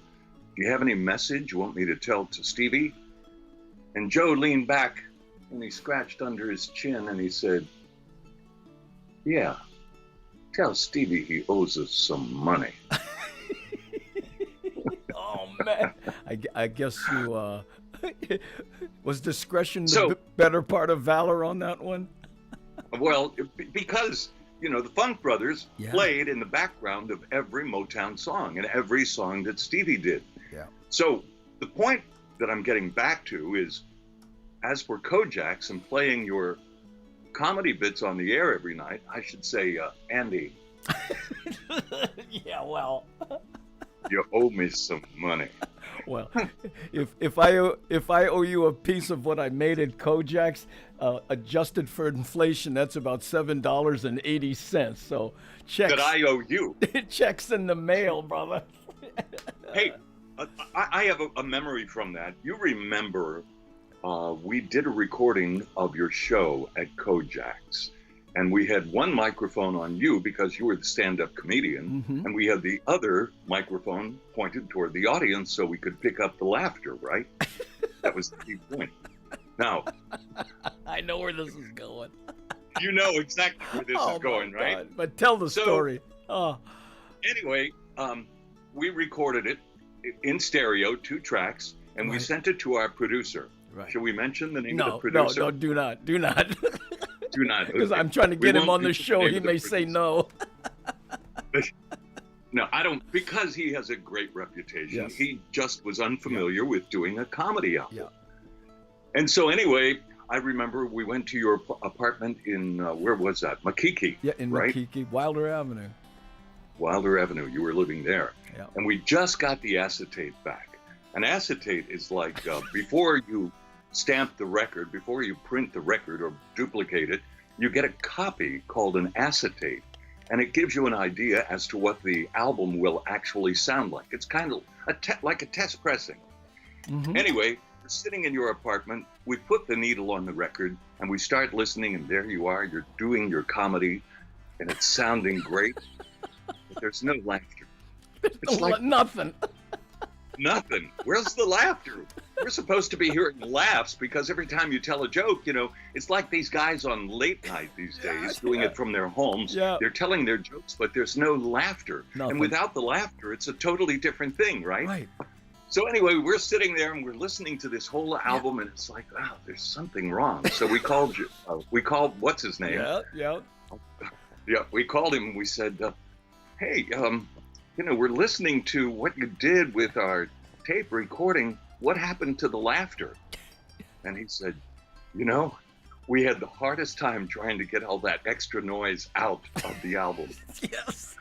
Do you have any message you want me to tell to Stevie? And Joe leaned back and he scratched under his chin and he said, yeah, tell Stevie he owes us some money.
Oh, man. I guess you, was discretion
So-
the better part of valor on that one?
Well, because, you know, the Funk Brothers
Yeah.
played in the background of every Motown song and every song that Stevie did.
Yeah.
So the point that I'm getting back to is, as for Kojak's and playing your comedy bits on the air every night, I should say, Andy,
Yeah, well.
you owe me some money.
Well, if I owe you a piece of what I made at Kojak's, adjusted for inflation, that's about $7.80. So checks
That I owe you.
checks in the mail, brother.
Hey, I have a memory from that. You remember we did a recording of your show at Kojak's, and we had one microphone on you because you were the stand-up comedian,
Mhm.
and we had the other microphone pointed toward the audience so we could pick up the laughter, right? That was the key point. Now,
I know where this is going.
you know exactly where this is going,
my
right?
God. But tell the
So-
story. Oh,
Anyway, we recorded it in stereo, 2 tracks, and we
Right.
sent it to our producer.
right.
Shall we mention the name
No,
of the
no,
producer?
no, do not. Do not.
Do not.
Because
Okay.
I'm trying to
We
get him
won't
on the
mention
show.
name
He
of the
may say
producer.
no.
No, I don't, because he has a great reputation.
Yes.
He just was unfamiliar with doing a comedy album.
Yeah.
And so anyway, I remember we went to your apartment in, where was that? Makiki,
Yeah, in
right?
Makiki, Wilder Avenue.
Wilder Avenue. You were living there.
Yeah.
And we just got the acetate back. And acetate is like, before you stamp the record, before you print the record or duplicate it, you get a copy called an acetate. And it gives you an idea as to what the album will actually sound like. It's kind of like a test pressing.
Mhm.
Anyway, we're sitting in your apartment. We put the needle on the record and we start listening. And there you are. You're doing your comedy and it's sounding great. But there's no laughter. It's like
Nothing.
nothing. Where's the laughter? We're supposed to be hearing laughs because every time you tell a joke, you know, it's like these guys on late night these days doing it from their homes.
Yeah.
They're telling their jokes, but there's no laughter.
Nothing.
And without the laughter, it's a totally different thing, right?
Right.
So anyway, we're sitting there and we're listening to this whole album, and it's like, wow, there's something wrong. So we called you. We called, what's his name?
Yeah, yeah.
Yeah, we called him and we said, hey, you know, we're listening to what you did with our tape recording. What happened to the laughter? And he said, you know, we had the hardest time trying to get all that extra noise out of the album.
Yes.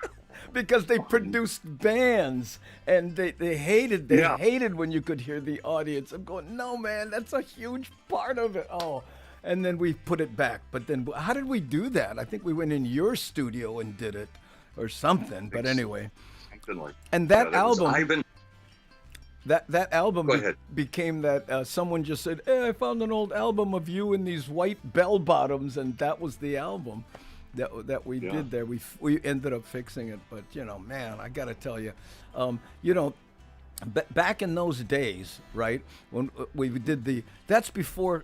Because they produced bands and they hated
Yeah.
hated when you could hear the audience. I'm going, no man, that's a huge part of it. Oh. And then we put it back. But then how did we do that? I think we went in your studio and did it or something. But anyway.
Something like
And that
was
album
Ivan.
That album
Go ahead.
became that someone just said, hey, I found an old album of you in these white bell bottoms, and that was the album that we did there. We ended up fixing it, but you know, man, I got to tell you, you know, back in those days, right, when we did that's before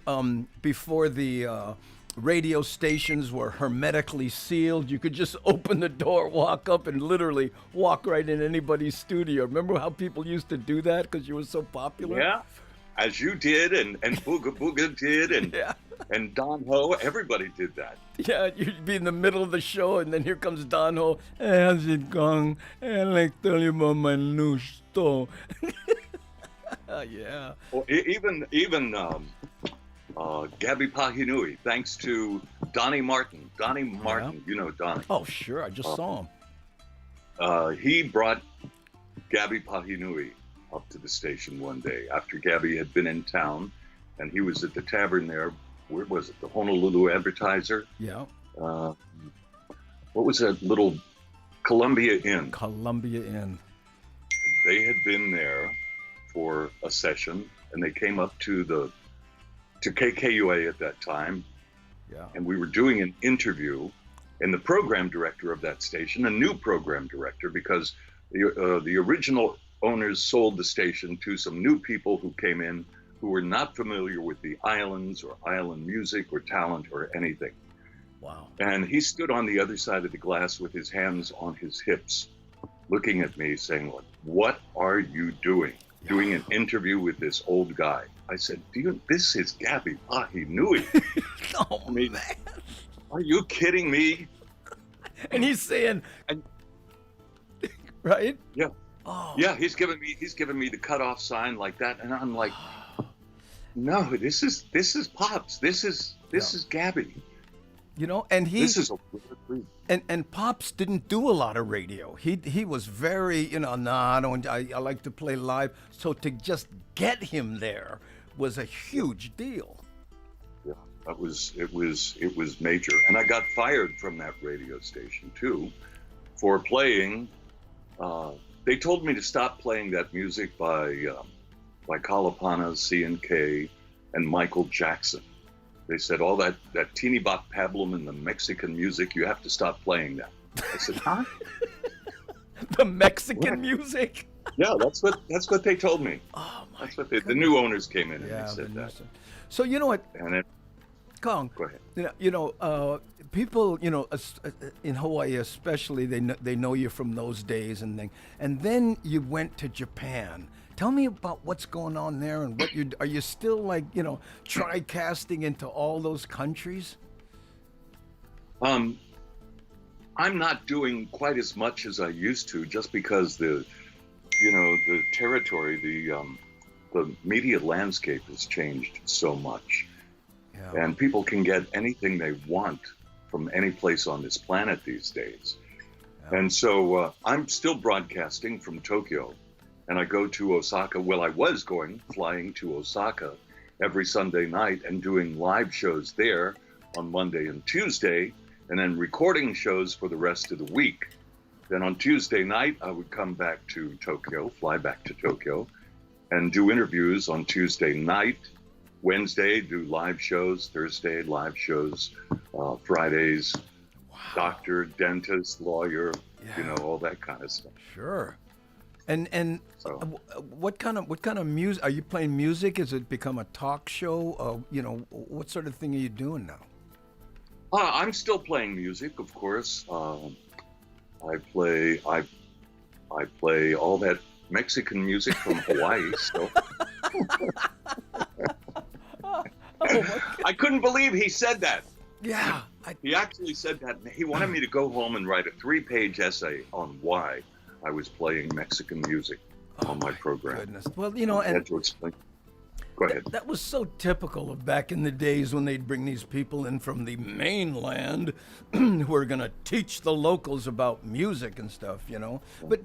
the radio stations were hermetically sealed. You could just open the door, walk up, and literally walk right in anybody's studio. Remember how people used to do that because you were so popular?
Yeah, as you did, and Booga Booga did, and
Yeah.
and Don Ho, everybody did that.
Yeah, you'd be in the middle of the show, and then here comes Don Ho. Hey, how's it going? Hey, I'd like to tell you about my new store. Yeah.
Well, even Gabby Pahinui, thanks to Donnie Martin. Donnie Martin, you know Donnie.
Oh, sure. I just saw him.
He brought Gabby Pahinui up to the station one day after Gabby had been in town, and he was at the tavern there where was it? The Honolulu Advertiser.
Yeah.
Uh, what was that little Columbia Inn?
Columbia Inn.
They had been there for a session, and they came up to KKUA at that time,
Yeah.
and we were doing an interview, and the program director of that station, a new program director, because the original owners sold the station to some new people who came in who were not familiar with the islands or island music or talent or anything.
Wow.
And he stood on the other side of the glass with his hands on his hips, looking at me saying, "What are you doing? Doing an interview with this old guy?" I said, "This is Gabby Pahinui."
Oh,
I mean,
man.
are you kidding me?
And he's saying,
And-
right?
Yeah.
Oh.
Yeah, he's giving me the cutoff sign like that, and I'm like, "No, this is Pops. This is Gabby.
You know, and
This is a weird breed."
and Pops didn't do a lot of radio. He was very, I like to play live. So to just get him there was a huge deal.
Yeah, it was major, and I got fired from that radio station too for playing. They told me to stop playing that music by Kalapana, C&K, and Michael Jackson. They said, all that teeny bop pablum and the Mexican music, you have to stop playing that. I said, huh?
The Mexican music.
Yeah, that's what they told me.
Oh my!
That's what the new owners came in and
Yeah,
they said that.
So you know what,
And it,
Kong?
go ahead.
People, in Hawaii especially, they know you from those days and things. And then you went to Japan. Tell me about what's going on there and are you still try casting into all those countries?
I'm not doing quite as much as I used to, just because the territory, the media landscape has changed so much.
Yeah.
And people can get anything they want from any place on this planet these days.
Yeah.
And so I'm still broadcasting from Tokyo, and I go to Osaka. Well, I was flying to Osaka every Sunday night and doing live shows there on Monday and Tuesday, and then recording shows for the rest of the week. Then on Tuesday night, I would come back to Tokyo, fly back to Tokyo, and do interviews on Tuesday night. Wednesday, do live shows. Thursday, live shows. Fridays, doctor, dentist, lawyer, all that kind of stuff.
Sure. And
So,
what kind of music are you playing? Music? Has it become a talk show? What sort of thing are you doing now?
I'm still playing music, of course. I play all that Mexican music from Hawaii. So I couldn't believe he said that.
Yeah.
He actually said that. He wanted me to go home and write a 3-page essay on why I was playing Mexican music on my program.
Goodness. Well,
I
and
had to explain. Go ahead.
that was so typical of back in the days when they'd bring these people in from the mainland who were going to teach the locals about music and stuff, But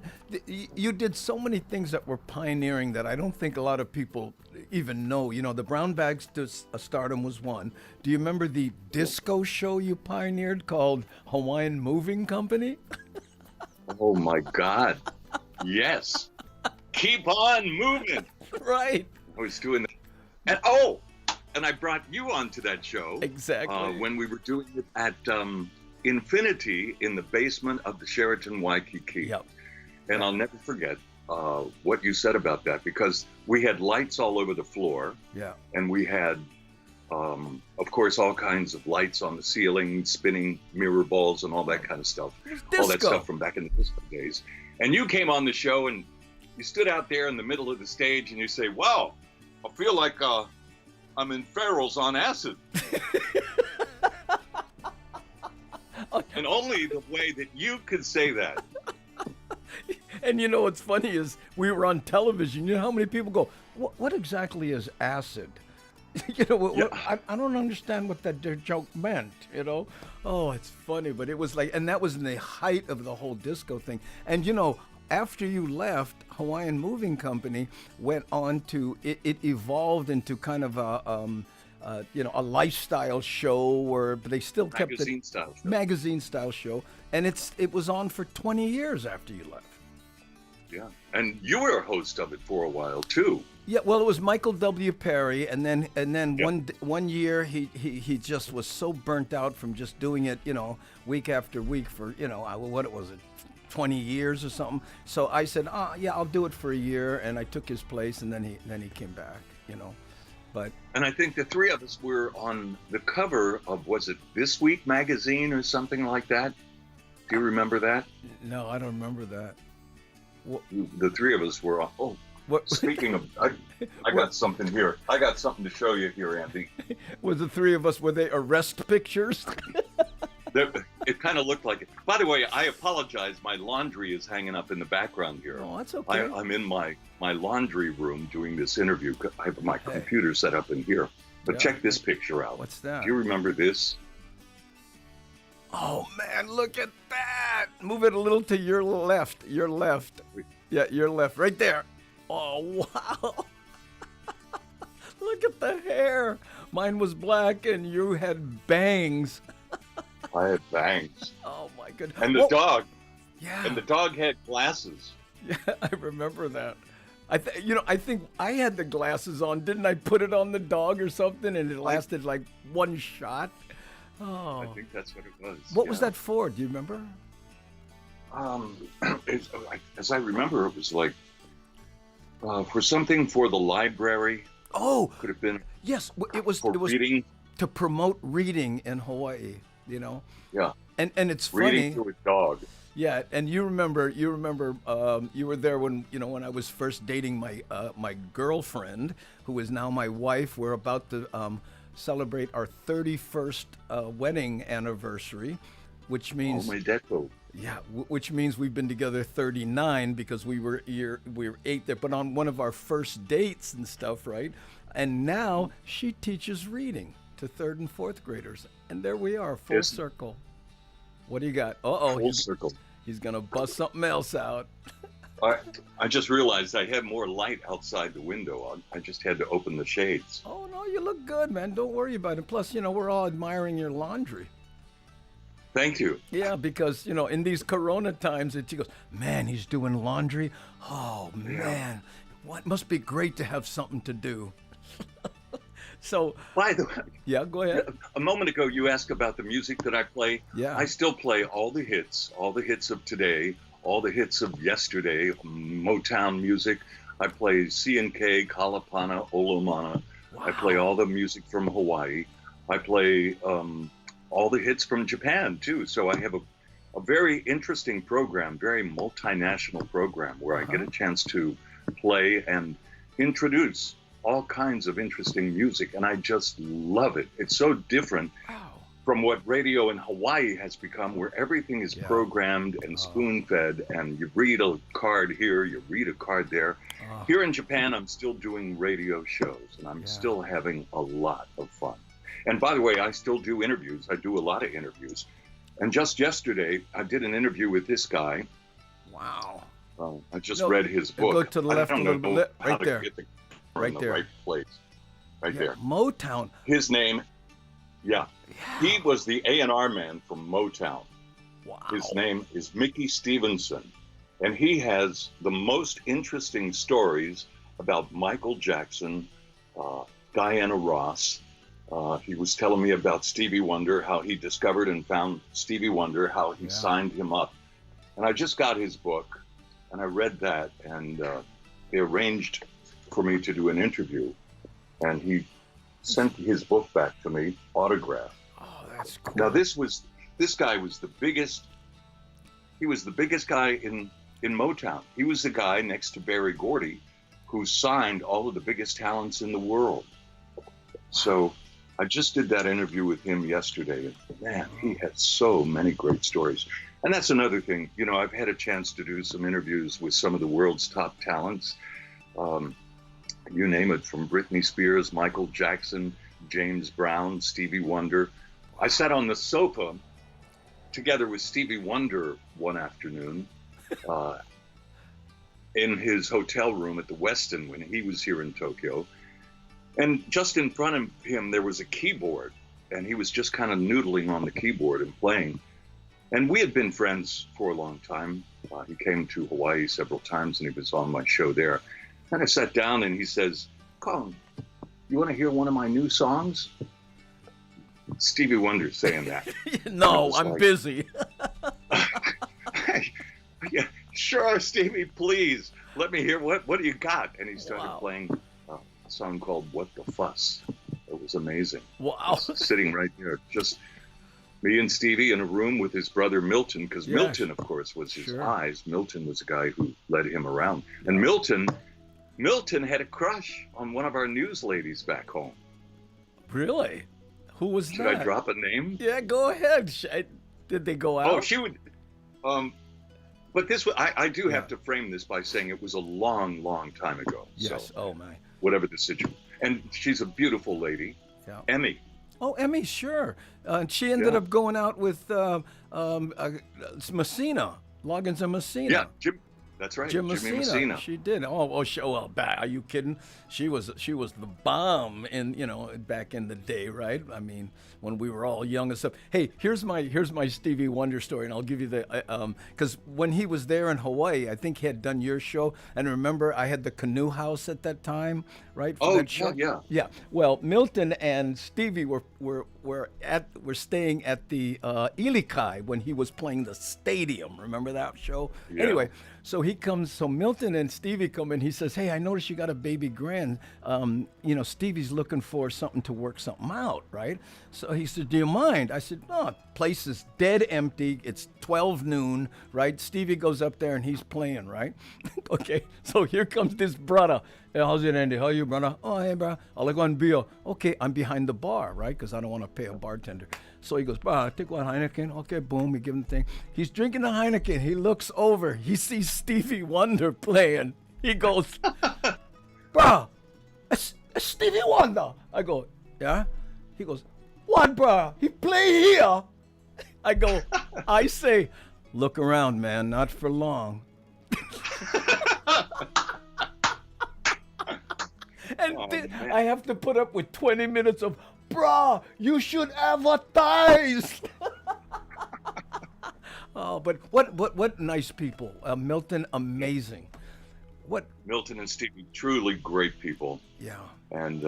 you did so many things that were pioneering that I don't think a lot of people even know. The Brown Bags to Stardom was one. Do you remember the disco show you pioneered called Hawaiian Moving Company?
Oh my God. Yes. Keep on moving.
Right.
I was doing that. And I brought you onto that show.
Exactly.
When we were doing it at Infinity in the basement of the Sheraton Waikiki.
Yep.
And I'll never forget what you said about that, because we had lights all over the floor.
Yeah.
And we had, of course, all kinds of lights on the ceiling, spinning mirror balls and all that kind of stuff. All that
disco.
stuff from back in the disco days. And you came on the show and you stood out there in the middle of the stage and you say, "Wow, I feel like I'm in Farrell's on acid." And only the way that you could say that.
And what's funny is we were on television. You know how many people go, what exactly is acid? I don't understand what that joke meant, Oh, it's funny, but it was and that was in the height of the whole disco thing. And after you left, Hawaiian Moving Company went on to, it evolved into kind of a lifestyle show, but they still kept it magazine style show, and it was on for 20 years after you left.
Yeah, and you were a host of it for a while too.
Yeah, well, it was Michael W. Perry, and then
Yeah.
one year he just was so burnt out from just doing it, week after week for what was it, 20 years or something. So I said, yeah, I'll do it for a year, and I took his place, and then he came back, But
And I think the three of us were on the cover of, was it This Week magazine or something like that? Do you remember that?
no, I don't remember that.
The three of us were on. Oh,
What
speaking of, I got something here. I got something to show you here, Andy.
was the three of us? Were they arrest pictures?
It kind of looked like it. By the way, I apologize. My laundry is hanging up in the background here.
Oh, that's okay.
I'm in my laundry room doing this interview. I have my computer set up in here. But
Yeah.
check this picture out.
What's that?
Do you remember this?
Oh man, look at that! Move it a little to your left. Your left. Yeah, your left. Right there. Oh wow! Look at the hair. Mine was black, and you had bangs.
I had bangs.
Oh my goodness!
And the dog.
Yeah.
And the dog had glasses.
Yeah, I remember that. I think I had the glasses on. Didn't I put it on the dog or something, and it lasted like one shot? Oh.
I think that's what it was.
What was that for? Do you remember?
As I remember, it was like for something for the library.
Oh,
Could have been
yes. It was
for reading.
to promote reading in Hawaii.
Yeah.
And it's
Reading
funny.
to a dog.
Yeah, and you remember you were there when I was first dating my girlfriend, who is now my wife. We're about to celebrate our 31st wedding anniversary, which means
Oh, my deco.
yeah, which means we've been together 39 because we were 8 there, but on one of our first dates and stuff, right? And now she teaches reading to 3rd and 4th graders, and there we are, full
Yes.
circle. What do you got? Oh,
Full circle.
he's gonna bust something else out.
I just realized I had more light outside the window. I just had to open the shades.
Oh no, you look good, man. Don't worry about it. Plus, we're all admiring your laundry.
Thank you.
Yeah, because in these Corona times, she goes, man, he's doing laundry. Oh man, what must be great to have something to do. So,
By the way,
yeah, go ahead.
a moment ago you asked about the music that I play.
Yeah.
I still play all the hits of today, all the hits of yesterday, Motown music. I play C&K, Kalapana, Olomana. I play all the music from Hawaii. I play all the hits from Japan too. So I have a very interesting program, very multinational program where I get a chance to play and introduce all kinds of interesting music, and I just love it. It's so different from what radio in Hawaii has become, where everything is programmed and spoon-fed, and you read a card here, you read a card there. Here in Japan, I'm still doing radio shows, and I'm still having a lot of fun. And by the way, I still do interviews. I do a lot of interviews. And just yesterday, I did an interview with this guy.
Wow.
I just read his book.
Go to the left a little bit. Right there.
Right there. Right place. Right there.
Motown.
His name, he was the A&R man from Motown.
Wow.
His name is Mickey Stevenson. And he has the most interesting stories about Michael Jackson, Diana Ross. He was telling me about Stevie Wonder, how he discovered and found Stevie Wonder, how he signed him up. And I just got his book, and I read that, and they arranged for me to do an interview, and he sent his book back to me, autographed.
Oh, that's cool.
Now this guy was the biggest. He was the biggest guy in Motown. He was the guy next to Berry Gordy, who signed all of the biggest talents in the world. So I just did that interview with him yesterday, and man, he had so many great stories. And that's another thing. I've had a chance to do some interviews with some of the world's top talents. You name it, from Britney Spears, Michael Jackson, James Brown, Stevie Wonder. I sat on the sofa together with Stevie Wonder one afternoon in his hotel room at the Westin when he was here in Tokyo. And just in front of him, there was a keyboard, and he was just kind of noodling on the keyboard and playing. And we had been friends for a long time. He came to Hawaii several times, and he was on my show there. And I sat down, and he says, "Kong, you want to hear one of my new songs?" Stevie Wonder saying that.
No, I'm
like,
busy.
Yeah, sure, Stevie, please. Let me hear, what do you got? And he started playing a song called "What the Fuss." It was amazing.
Wow.
Sitting right there, just me and Stevie in a room with his brother Milton, because Milton, of course, was his eyes. Milton was the guy who led him around. And Milton had a crush on one of our news ladies back home.
Really? Who was that?
Should I drop a name?
Yeah, go ahead. Did they go out?
Oh, she would. But this, I do have to frame this by saying it was a long, long time ago.
Yes.
So,
oh my.
whatever the situation. And she's a beautiful lady, Emmy.
Oh, Emmy, sure. She ended up going out with Messina, Loggins and Messina.
Yeah, Jim. That's right,
Jimmy
Messina.
She did. Are you kidding? She was the bomb back in the day, right? I mean, when we were all young and stuff. Hey, here's my Stevie Wonder story, and I'll give you the because when he was there in Hawaii, I think he had done your show, and remember I had the Canoe House at that time, right? For that show? Yeah. Well, Milton and Stevie were staying at the Ilikai when he was playing the Stadium. Remember that show? Yeah. Anyway. So Milton and Stevie come in. He says, "Hey, I noticed you got a baby grand. Stevie's looking for something to work something out, right?" So he said, "Do you mind?" I said, "No, place is dead empty. It's 12 noon, right?" Stevie goes up there and he's playing, right? Okay, so here comes this brother. "Hey, how's it, Andy? How you, brother?" "Oh, hey, bro. I'll go and beer." "Okay, I'm behind the bar, right? Because I don't want to pay a bartender." So he goes, "Bro, take one Heineken." Okay, boom, we give him the thing. He's drinking the Heineken. He looks over. He sees Stevie Wonder playing. He goes, "Bro, it's Stevie Wonder." I go, "Yeah?" He goes, "What, bro? He play here?" I say, "Look around, man. Not for long." And I have to put up with 20 minutes of, "Bruh, you should advertise." Oh, but what nice people. Milton, amazing.
Milton and Stevie, truly great people.
Yeah.
And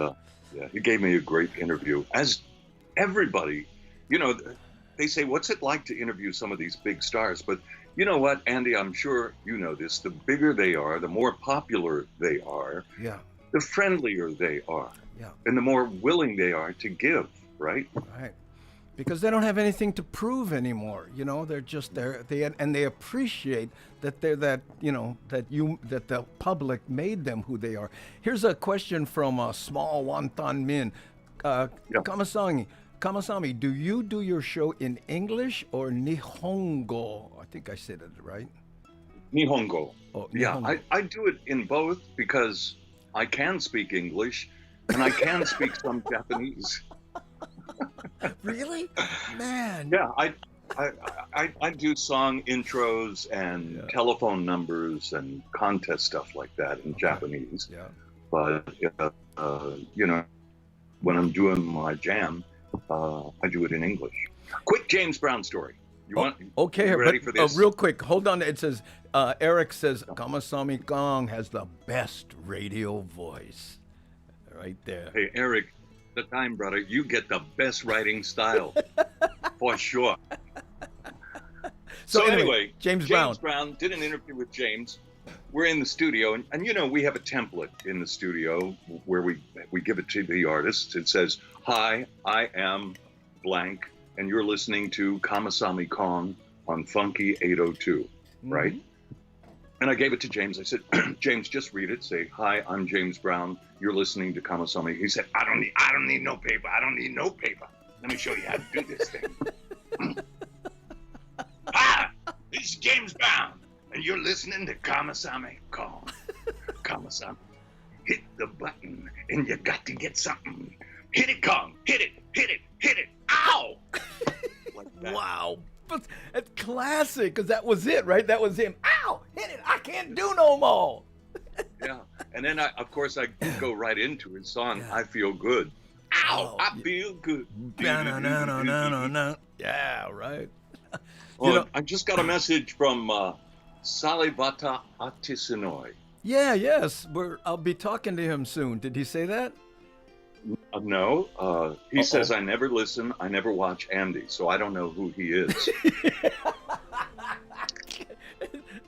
he gave me a great interview. As everybody, they say, what's it like to interview some of these big stars? But you know what, Andy, I'm sure you know this. The bigger they are, the more popular they are, the friendlier they are. Yeah. And the more willing they are to give, right?
Right. Because they don't have anything to prove anymore. They're just there. They appreciate that they're that the public made them who they are. Here's a question from a small wonton min. Kamasami, do you do your show in English or Nihongo? I think I said it right.
Nihongo.
Oh, Nihongo.
Yeah, I do it in both because I can speak English and I can speak some Japanese.
Really? Man.
Yeah, I do song intros and telephone numbers and contest stuff like that in Japanese. Yeah. But when I'm doing my jam, I do it in English. Quick James Brown story. You ready for this?
Real quick, hold on. It says Eric says Kamasami Kong has the best radio voice. Right there.
Hey, Eric. The time, brother, you get the best writing style for sure. So anyway, James Brown did an interview with James. We're in the studio, and we have a template in the studio where we give it to the artist. It says, "Hi, I am blank, and you're listening to Kamasami Kong on Funky 802, right?" And I gave it to James. I said, "James, just read it. Say, 'Hi, I'm James Brown. You're listening to Kamasami.'" He said, I don't need no paper. I don't need no paper. Let me show you how to do this thing." "Hi, this is James Brown, and you're listening to Kamasami Kong. Kamasami, hit the button, and you got to get something. Hit it, Kong. Hit it, hit it, hit it. Ow!" Like that.
Wow. But it's classic, because that was it, right? That was him. "Ow! Hit it! I can't do no more."
Yeah, And then, of course, I go right into his song, I Feel Good. Ow, I feel good.
Yeah, right.
I just got a message from Salivata Atisinoi.
Yes. I'll be talking to him soon. Did he say that?
No, he says, I never listen, I never watch Andy, so I don't know who he is.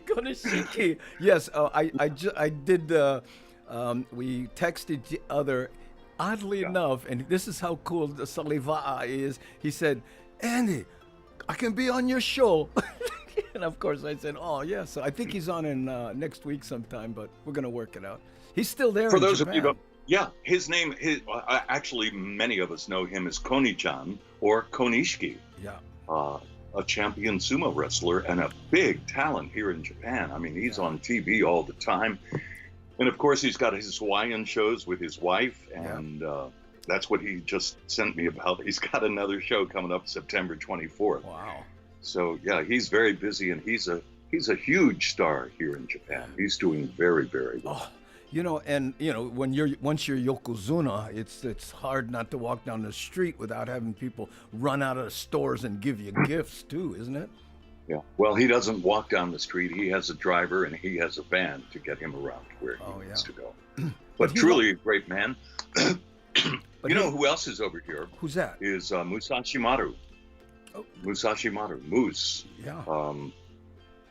Konishiki. Yes, I did. We texted each other. Oddly enough, and this is how cool the Saliva'a is. He said, "Andy, I can be on your show." And of course, I said, "Oh yeah." So I think he's on in next week sometime, but we're gonna work it out. He's still there.
For
in
those
Japan.
of you who don't, his name. Actually, many of us know him as Koni-chan or Konishiki.
Yeah.
A champion sumo wrestler and a big talent here in Japan. I mean, he's on TV all the time. And of course, he's got his Hawaiian shows with his wife, and that's what he just sent me about. He's got another show coming up September 24th.
Wow.
So yeah, he's very busy, and he's a huge star here in Japan. He's doing very, very well.
Oh, when once you're Yokozuna, it's hard not to walk down the street without having people run out of the stores and give you gifts too, isn't it?
Yeah. Well, he doesn't walk down the street. He has a driver and he has a van to get him around where he needs to go. But truly a great man. You know who else is over here?
Who's that?
Is Musashi Maru.
Oh.
Musashi Maru. Moose.
Yeah.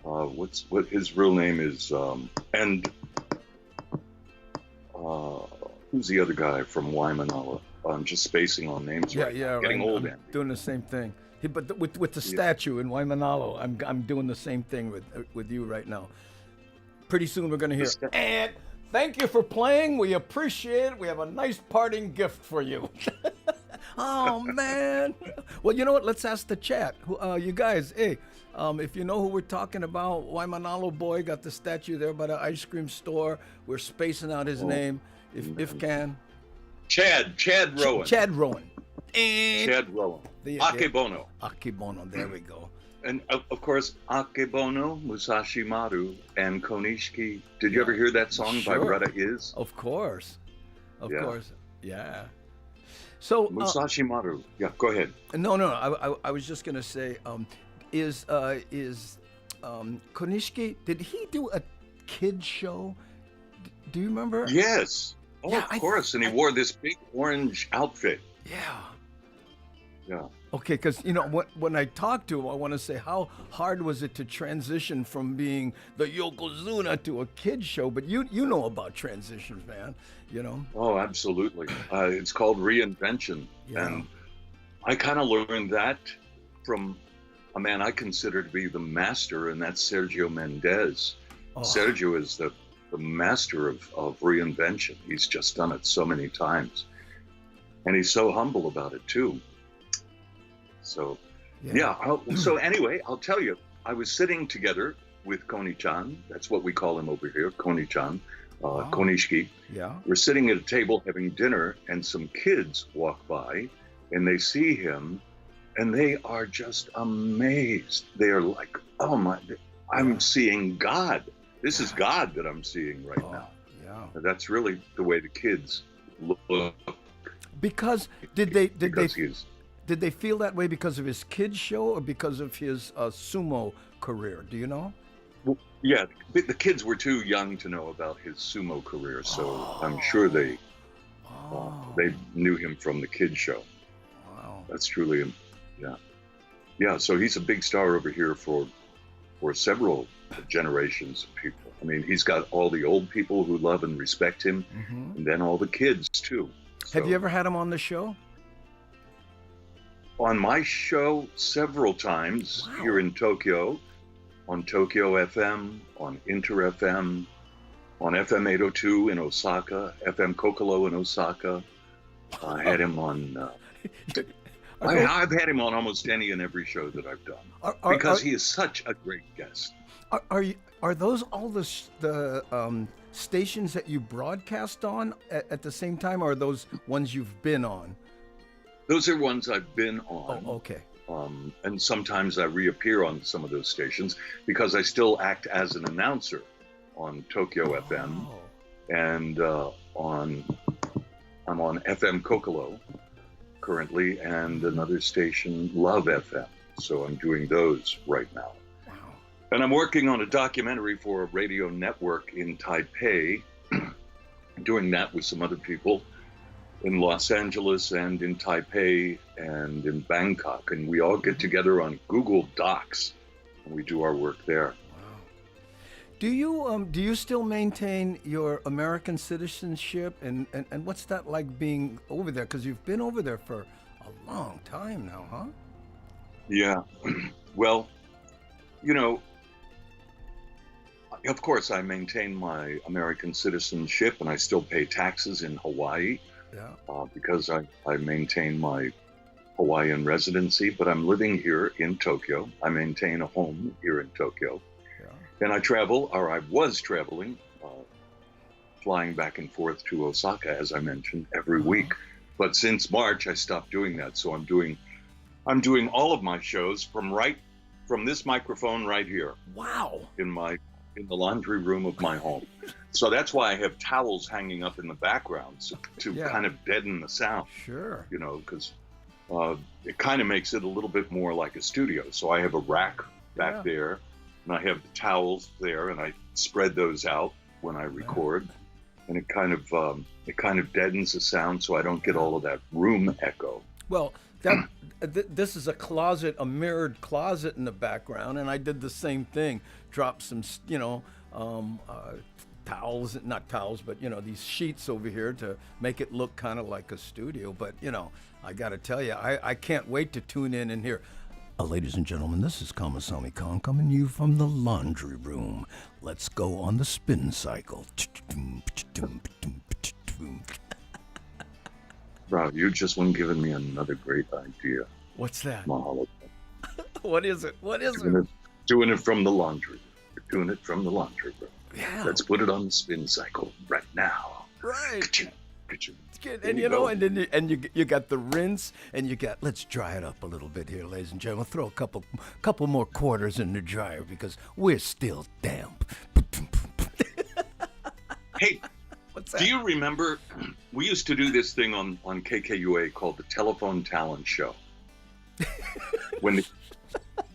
What his real name is? Who's the other guy from Waimanalo? I'm just spacing on names. Right now. Getting old.
I'm doing the same thing. But with the statue in Waimanalo, I'm doing the same thing with you right now. Pretty soon we're gonna hear. And thank you for playing. We appreciate it. We have a nice parting gift for you. Oh man. Well, you know what? Let's ask the chat. You guys, hey, if you know who we're talking about, Waimanalo boy got the statue there by the ice cream store. We're spacing out his name, if can.
Chad Rowan.
Chad Rowan. And
Chad Rowan. Akebono.
Akebono, there we go.
And of course, Akebono, Musashi Maru, and Konishiki. Did you ever hear that song by Retta Is?
Of course. Of course. Yeah. So
Musashi Maru. Yeah, go ahead.
No. I was just gonna say, is Konishiki? Did he do a kid show? Do you remember?
Yes. Oh, yeah, of course. And he wore this big orange outfit.
Yeah.
Yeah.
Okay, because when I talk to him, I want to say how hard was it to transition from being the Yokozuna to a kid show? But you know about transitions, man.
Oh, absolutely. It's called reinvention, and I kind of learned that from a man I consider to be the master, and that's Sergio Mendes. Oh. Sergio is the master of reinvention. He's just done it so many times, and he's so humble about it too. So, so anyway, I'll tell you, I was sitting together with Koni-chan. That's what we call him over here, Koni-chan, Konishiki.
Yeah.
We're sitting at a table having dinner, and some kids walk by, and they see him, and they are just amazed. They are like, oh my, I'm seeing God. This is God that I'm seeing right now.
Yeah.
That's really the way the kids look.
Because did they feel that way because of his kids show or because of his sumo career? Do you know?
Well, yeah, the kids were too young to know about his sumo career, so I'm sure they knew him from the kids show.
Wow,
that's truly him. Yeah. So he's a big star over here for several generations of people. I mean, he's got all the old people who love and respect him, and then all the kids too. So,
have you ever had him on the show?
On my show several times here in Tokyo, on Tokyo FM, on Inter FM, on FM 802 in Osaka, FM Kokolo in Osaka. I had him on. I've had him on almost any and every show that I've done because he is such a great guest.
Are those all the stations that you broadcast on at the same time, or are those ones you've been on?
Those are ones I've been on.
Oh, okay.
And sometimes I reappear on some of those stations because I still act as an announcer on Tokyo FM. and I'm on FM Kokolo currently, and another station, Love FM. So I'm doing those right now.
Wow.
And I'm working on a documentary for a radio network in Taipei, doing that with some other people in Los Angeles and in Taipei and in Bangkok. And we all get together on Google Docs and we do our work there.
Do you still maintain your American citizenship, and what's that like being over there? Because you've been over there for a long time now, huh?
Yeah. Well, you know, of course I maintain my American citizenship and I still pay taxes in Hawaii.
Yeah.
Because I maintain my Hawaiian residency, but I'm living here in Tokyo. I maintain a home here in Tokyo. And I travel, or I was traveling, flying back and forth to Osaka, as I mentioned, every week. But since March, I stopped doing that. So I'm doing all of my shows from this microphone right here.
Wow.
In the laundry room of my home. So that's why I have towels hanging up in the background to kind of deaden the sound.
Sure.
You know, because it kind of makes it a little bit more like a studio. So I have a rack back there. And I have the towels there, and I spread those out when I record, and it kind of deadens the sound, so I don't get all of that room echo.
Well, this is a mirrored closet in the background, and I did the same thing. Dropped some, towels, not towels, but these sheets over here to make it look kind of like a studio. But I got to tell you, I can't wait to tune in and hear. Ladies and gentlemen, this is Kamasami Kong coming to you from the laundry room. Let's go on the spin cycle.
Bro, you just went giving me another great idea.
What's that?
Mahalo.
What is it?
Doing it from the laundry. We're doing it from the laundry room.
Yeah.
Let's put it on the spin cycle right now.
Right.
Ka-ching.
And and then you got the rinse, and let's dry it up a little bit here, ladies and gentlemen. Throw a couple more quarters in the dryer because we're still damp.
Hey,
what's that?
Do you remember we used to do this thing on KKUA called the Telephone Talent Show? When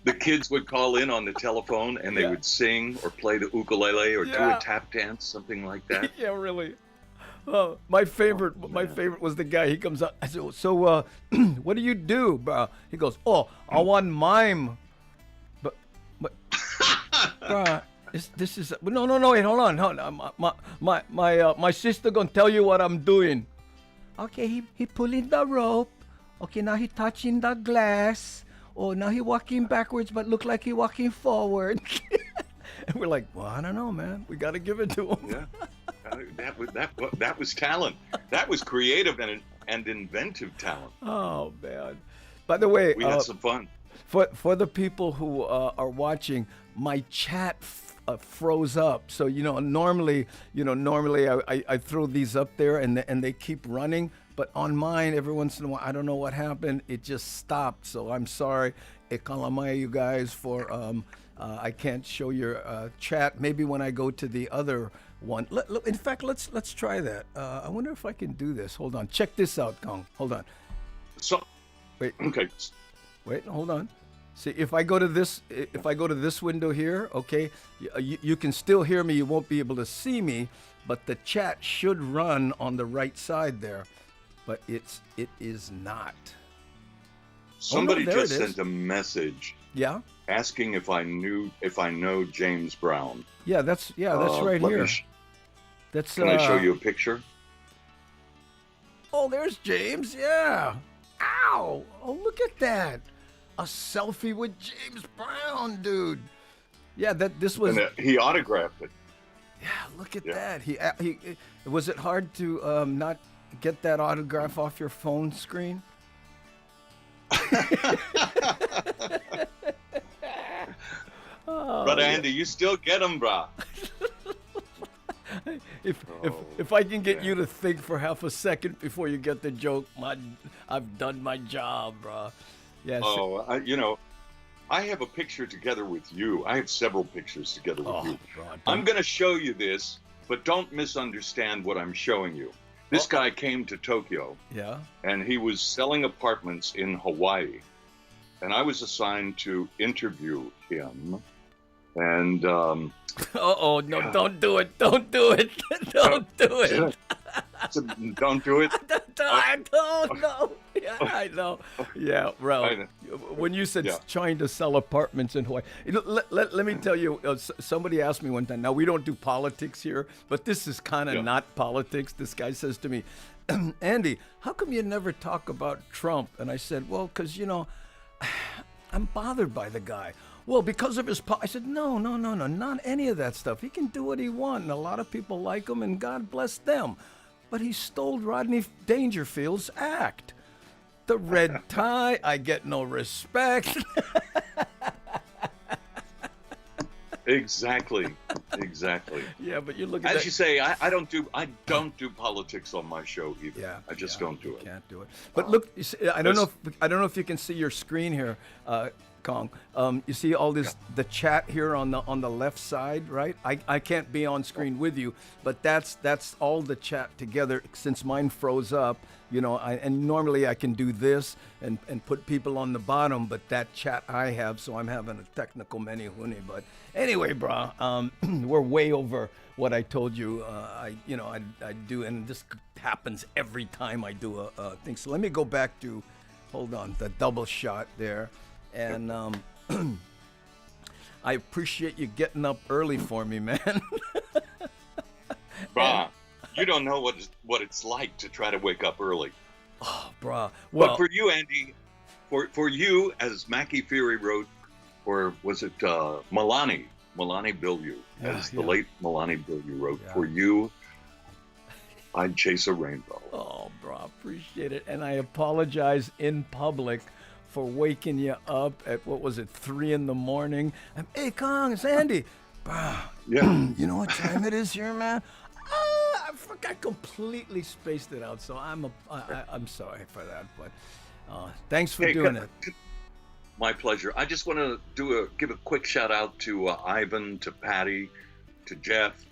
the kids would call in on the telephone and they would sing or play the ukulele or do a tap dance, something like that.
Yeah, really. My favorite was the guy. He comes up. I said, "So, what do you do, bro?" He goes, "Oh, I want mime." But, this is no. Wait, hold on. My sister gonna tell you what I'm doing. Okay, he pulling the rope. Okay, now he touching the glass. Oh, now he walking backwards, but look like he walking forward. And we're like, well, I don't know, man. We got to give it to him.
Yeah. That was talent. That was creative and inventive talent.
Oh man! By the way,
we had some fun.
For the people who are watching, my chat froze up. So normally I throw these up there and they keep running. But on mine, every once in a while, I don't know what happened. It just stopped. So I'm sorry. E kalamai, you guys, for I can't show your chat. Maybe when I go to the other one. In fact, let's try that. I wonder if I can do this. Hold on. Check this out, Kong. Hold on.
So,
wait.
Okay.
Wait. Hold on. See, if I go to this window here, okay, you can still hear me. You won't be able to see me, but the chat should run on the right side there. But it is not.
Somebody just sent a message.
Yeah.
Asking if I know James Brown.
Yeah, that's right here.
Can I show you a picture?
Oh, there's James. Yeah. Ow! Oh, look at that. A selfie with James Brown, dude. Yeah, this was.
And he autographed it.
Yeah, look at that. He was it hard to not get that autograph off your phone screen?
Brother Andy, you still get them, brah.
If I can get you to think for half a second before you get the joke, I've done my job, brah. Yes.
Oh, I have a picture together with you. I have several pictures together with you.
God,
I'm going to show you this, but don't misunderstand what I'm showing you. This guy came to Tokyo,
Yeah.
and he was selling apartments in Hawaii, and I was assigned to interview him. And
No, don't do it. Don't do it. Don't do it.
don't do it.
I don't know. Yeah, I know. Yeah, bro.
I know.
When you said
Yeah.
trying to sell apartments in Hawaii, let me tell you, somebody asked me one time, now we don't do politics here, but this is kind of not politics. This guy says to me, Andy, how come you never talk about Trump? And I said, well, because, I'm bothered by the guy. Well, because of his I said, no, not any of that stuff. He can do what he wants, and a lot of people like him, and God bless them. But he stole Rodney Dangerfield's act. The red tie, I get no respect.
Exactly.
Yeah, but you look at
As
that.
you say, I don't do politics on my show either.
Yeah,
I just don't do
you
it.
Can't do it. But look, you see, I don't know if you can see your screen here, Kong. You see all this the chat here on the left side, right? I can't be on screen with you, but that's all the chat together. Since mine froze up, and normally I can do this and put people on the bottom, but that chat I have, so I'm having a technical many huni. But anyway, brah, we're way over what I told you. I do, and this happens every time I do a thing. So let me go back to, hold on, the double shot there. And I appreciate you getting up early for me, man.
Brah, you don't know what it's like to try to wake up early.
Oh, brah. Well,
But for you, Andy, for you, as Mackie Fury wrote, or was it Milani Bilyeu, as the late Milani Bilyeu wrote, for you, I'd chase a rainbow.
Oh, brah, appreciate it. And I apologize in public for waking you up at, 3 in the morning. Hey, Kong, it's Andy. Brah, you know what time it is here, man? I completely spaced it out, so I'm sorry for that, but thanks for doing it.
My pleasure. I just want to give a quick shout out to Ivan, to Patty, to Jeff,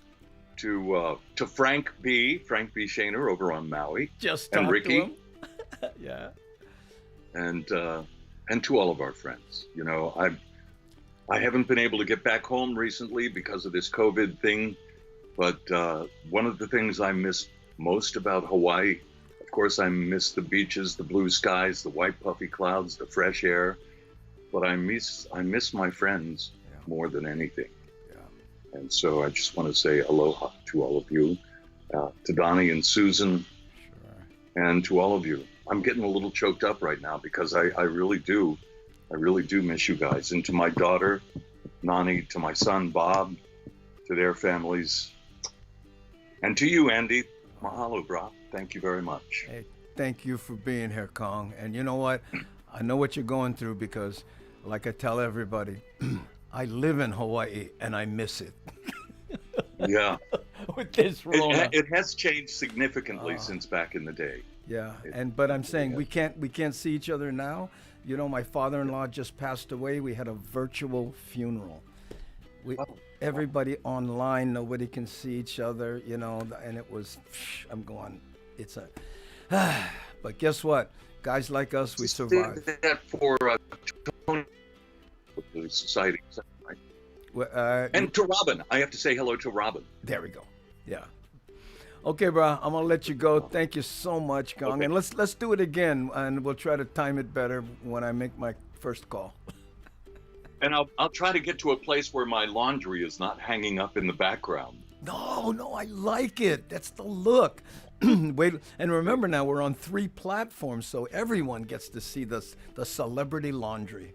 to Frank B. Shaner over on Maui,
And
Ricky,
to him. Yeah.
and to all of our friends. I haven't been able to get back home recently because of this COVID thing, but one of the things I miss most about Hawaii, of course, I miss the beaches, the blue skies, the white puffy clouds, the fresh air, but I miss my friends more than anything. Yeah. And so I just want to say aloha to all of you, to Donnie and Susan, and to all of you. I'm getting a little choked up right now because I really do miss you guys. And to my daughter, Nani, to my son, Bob, to their families, and to you, Andy, mahalo, brah. Thank you very much.
Hey, thank you for being here, Kong. And you know what? I know what you're going through because, like I tell everybody, I live in Hawaii and I miss it.
Yeah.
With this Rona.
It has changed significantly since back in the day.
Yeah, but I'm saying we can't see each other now. My father-in-law just passed away. We had a virtual funeral. Everybody online, nobody can see each other, and it was, I'm going, but guess what? Guys like us, we survive.
That for the society, right? And to Robin, I have to say hello to Robin.
There we go. Yeah. Okay, bro, I'm gonna let you go. Thank you so much, Kong. Okay. And let's do it again, and we'll try to time it better when I make my first call.
And I'll try to get to a place where my laundry is not hanging up in the background.
No, I like it. That's the look. Wait, and remember now we're on 3 platforms, so everyone gets to see the celebrity laundry.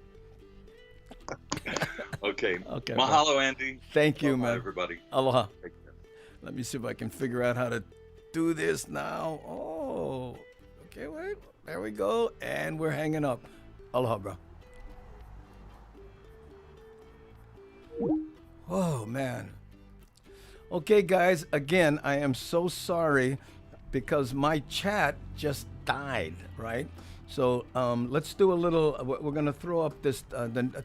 Okay.
Okay.
Mahalo,
bro.
Andy.
Thank you, man.
Everybody.
Aloha. Let me see if I can figure out how to do this now. Oh, okay, wait. There we go. And we're hanging up. Aloha, bro. Oh, man. Okay, guys, again, I am so sorry because my chat just died, right? So let's do a little, we're going to throw up this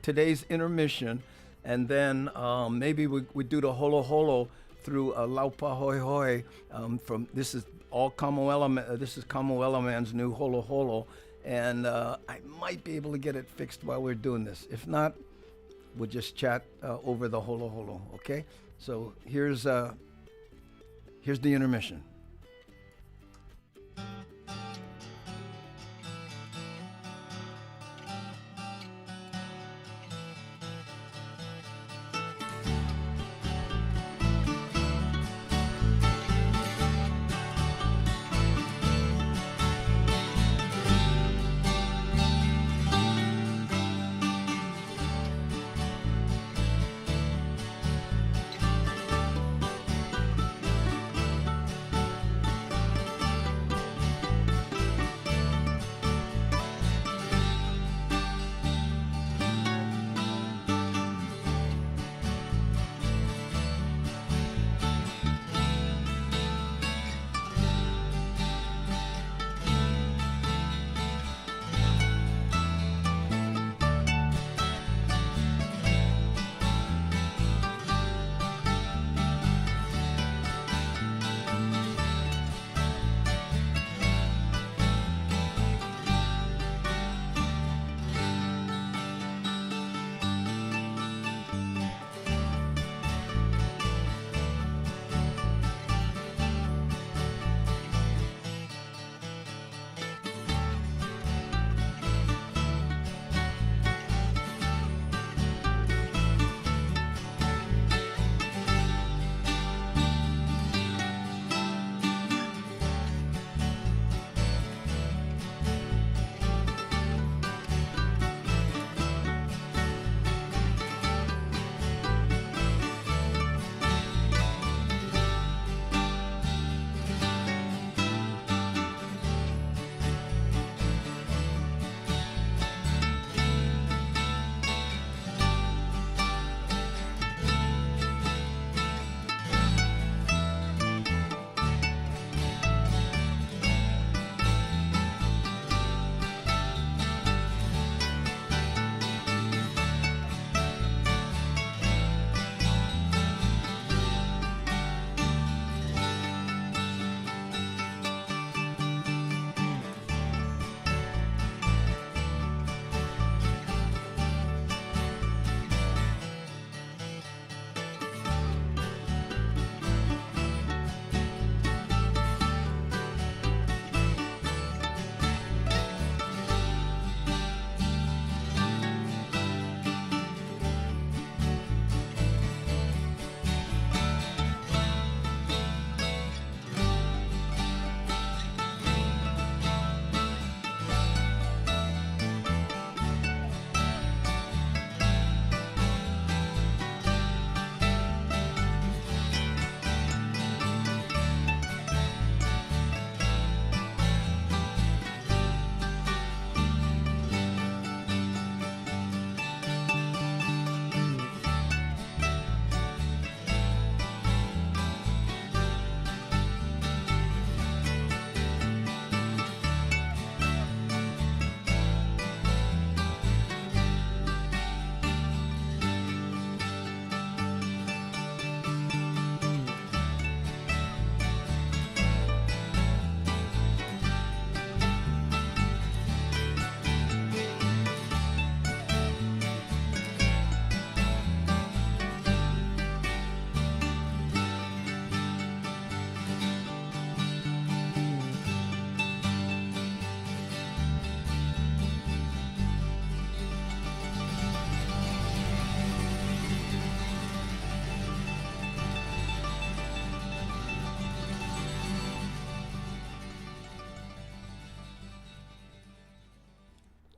today's intermission, and then maybe we do the holo holo through Laupa Hoi Hoi. From this is all Kamoela. This is Kamoela Man's new Holo Holo, and I might be able to get it fixed while we're doing this. If not, we'll just chat over the Holo Holo. Okay. So here's the intermission.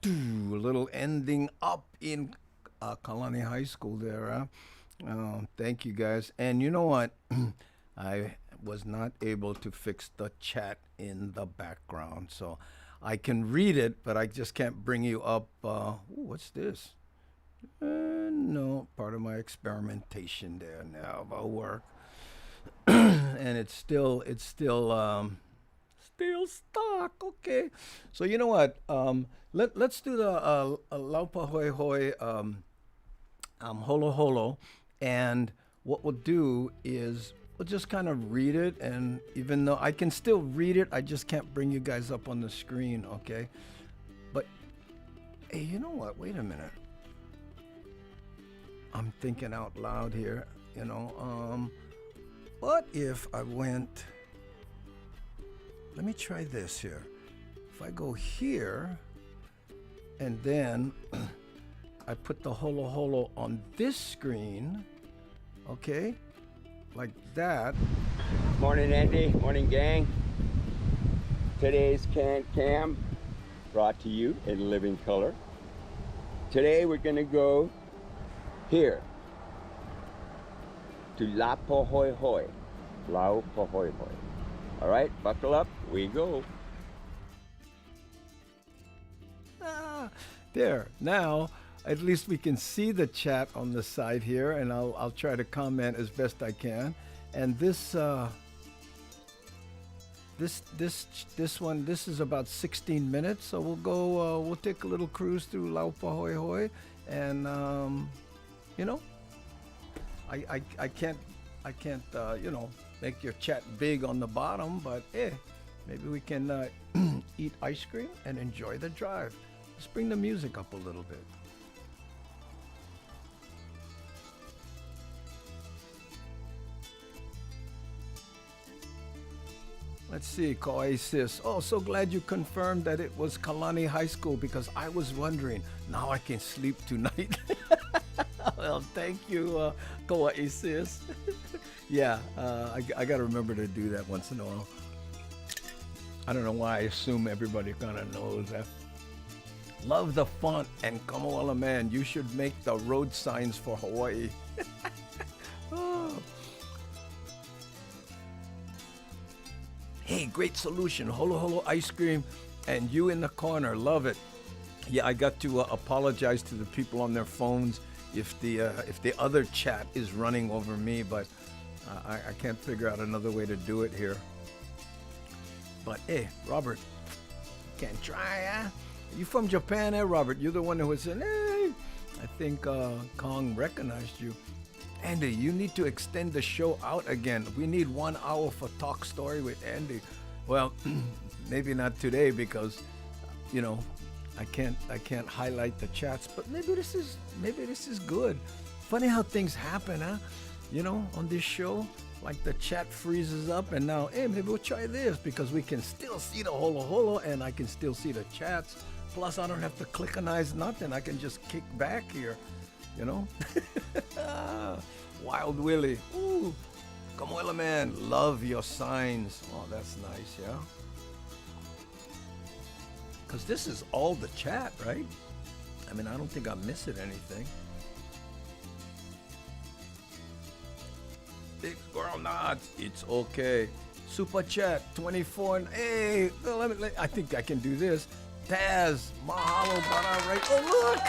A little ending up in Kalani High School there. Thank you guys. And you know what? I was not able to fix the chat in the background, so I can read it, but I just can't bring you up. Ooh, what's this? No, part of my experimentation there now about work. And it's still stuck. Okay, so you know what? Let's do the Laupa Hoi Hoi Holo Holo, and what we'll do is we'll just kind of read it, and even though I can still read it, I just can't bring you guys up on the screen, okay? But, hey, you know what? Wait a minute. I'm thinking out loud here, you know. What if I went... Let me try this here. If I go here, and then I put the Holo Holo on this screen, okay? Like that.
Morning, Andy. Morning, gang. Today's Can Cam brought to you in living color. Today we're gonna go here to La Pohoi Hoi. Lao Pohoi Hoi. All right, buckle up. We go.
There. Now, at least we can see the chat on the side here, and I'll try to comment as best I can. And this one, this is about 16 minutes, so we'll go. We'll take a little cruise through Laupa Hoi Hoi, and you know, I can't you know, make your chat big on the bottom, but maybe we can eat ice cream and enjoy the drive. Let's bring the music up a little bit. Let's see, Kawaii sis. Oh, so glad you confirmed that it was Kalani High School, because I was wondering. Now I can sleep tonight. Well, thank you, Kawaii sis. Yeah, I got to remember to do that once in a while. I don't know why I assume everybody kind of knows that. Love the font, and Kamoala man, you should make the road signs for Hawaii. Oh. Hey, great solution. Holo Holo ice cream, and you in the corner. Love it. Yeah, I got to apologize to the people on their phones if the other chat is running over me, but I can't figure out another way to do it here. But hey, Robert, can try, huh? You from Japan, eh, Robert? You're the one who was saying, hey. I think Kong recognized you. Andy, you need to extend the show out again. We need 1 hour for Talk Story with Andy. Well, maybe not today, because, you know, I can't highlight the chats. But maybe this is good. Funny how things happen, huh? You know, on this show, like the chat freezes up, and now, hey, maybe we'll try this, because we can still see the Holo Holo, and I can still see the chats. Plus, I don't have to clickanize nothing. I can just kick back here, you know? Wild Willie. Ooh. Kamoela man, love your signs. Oh, that's nice, yeah? Because this is all the chat, right? I mean, I don't think I'm missing anything. Big squirrel nods. It's okay. Super chat 24. Hey, I think I can do this. Taz, mahalo, bara, right? Oh, look!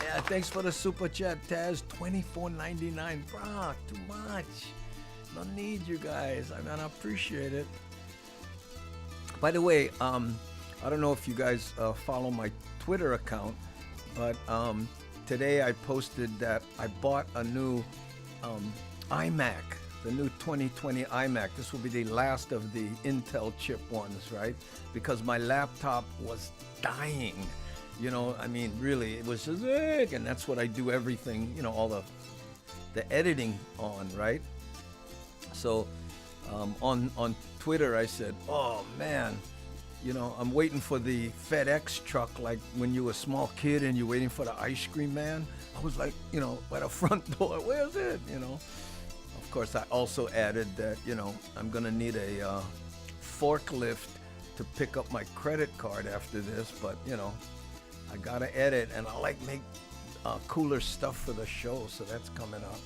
Yeah, thanks for the super chat, Taz. $24.99. Bruh, too much. No need, you guys. I mean, I appreciate it. By the way, I don't know if you guys follow my Twitter account, but today I posted that I bought a new iMac, the new 2020 iMac. This will be the last of the Intel chip ones, right? Because my laptop was dying. You know, I mean, really, it was just, and that's what I do everything, you know, all the editing on, right? So on Twitter, I said, oh man, you know, I'm waiting for the FedEx truck, like when you were a small kid and you're waiting for the ice cream man. I was like, you know, by the front door, where's it, you know? Of course, I also added that, you know, I'm gonna need a forklift to pick up my credit card after this, but, you know, I gotta edit, and I like make cooler stuff for the show, so that's coming up.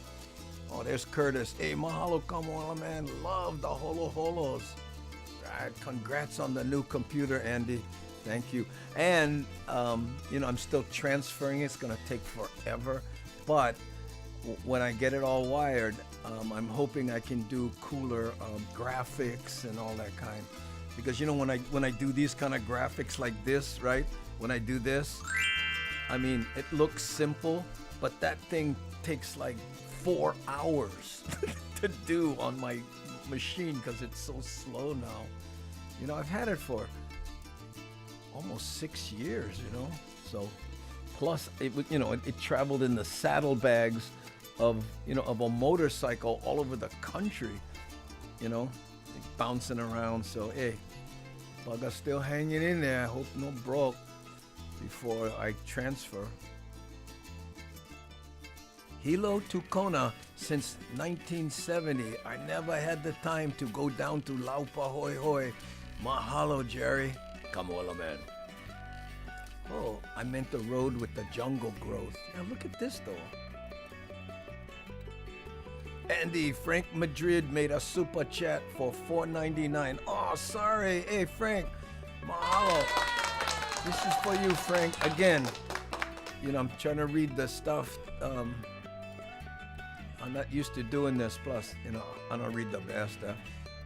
Oh, there's Curtis. Hey, mahalo, Kamoala man. Love the Holo Holos. Right, congrats on the new computer, Andy. Thank you. And, you know, I'm still transferring. It's going to take forever. But when I get it all wired, I'm hoping I can do cooler graphics and all that kind. Because, you know, when I do these kind of graphics like this, right? When I do this, I mean, it looks simple, but that thing takes like 4 hours to do on my machine because it's so slow now. You know, I've had it for almost 6 years, you know. So, plus it traveled in the saddlebags of a motorcycle all over the country, bouncing around. So, hey, bugger's still hanging in there. I hope no broke before I transfer. Hilo to Kona since 1970. I never had the time to go down to Laupa Hoi Hoi. Mahalo, Jerry. Kamola, man. Oh, I meant the road with the jungle growth. Now look at this though. Andy, Frank Madrid made a super chat for $4.99. Oh, sorry. Hey, Frank. Mahalo. This is for you, Frank. Again, I'm trying to read the stuff. I'm not used to doing this. Plus, I don't read the best stuff.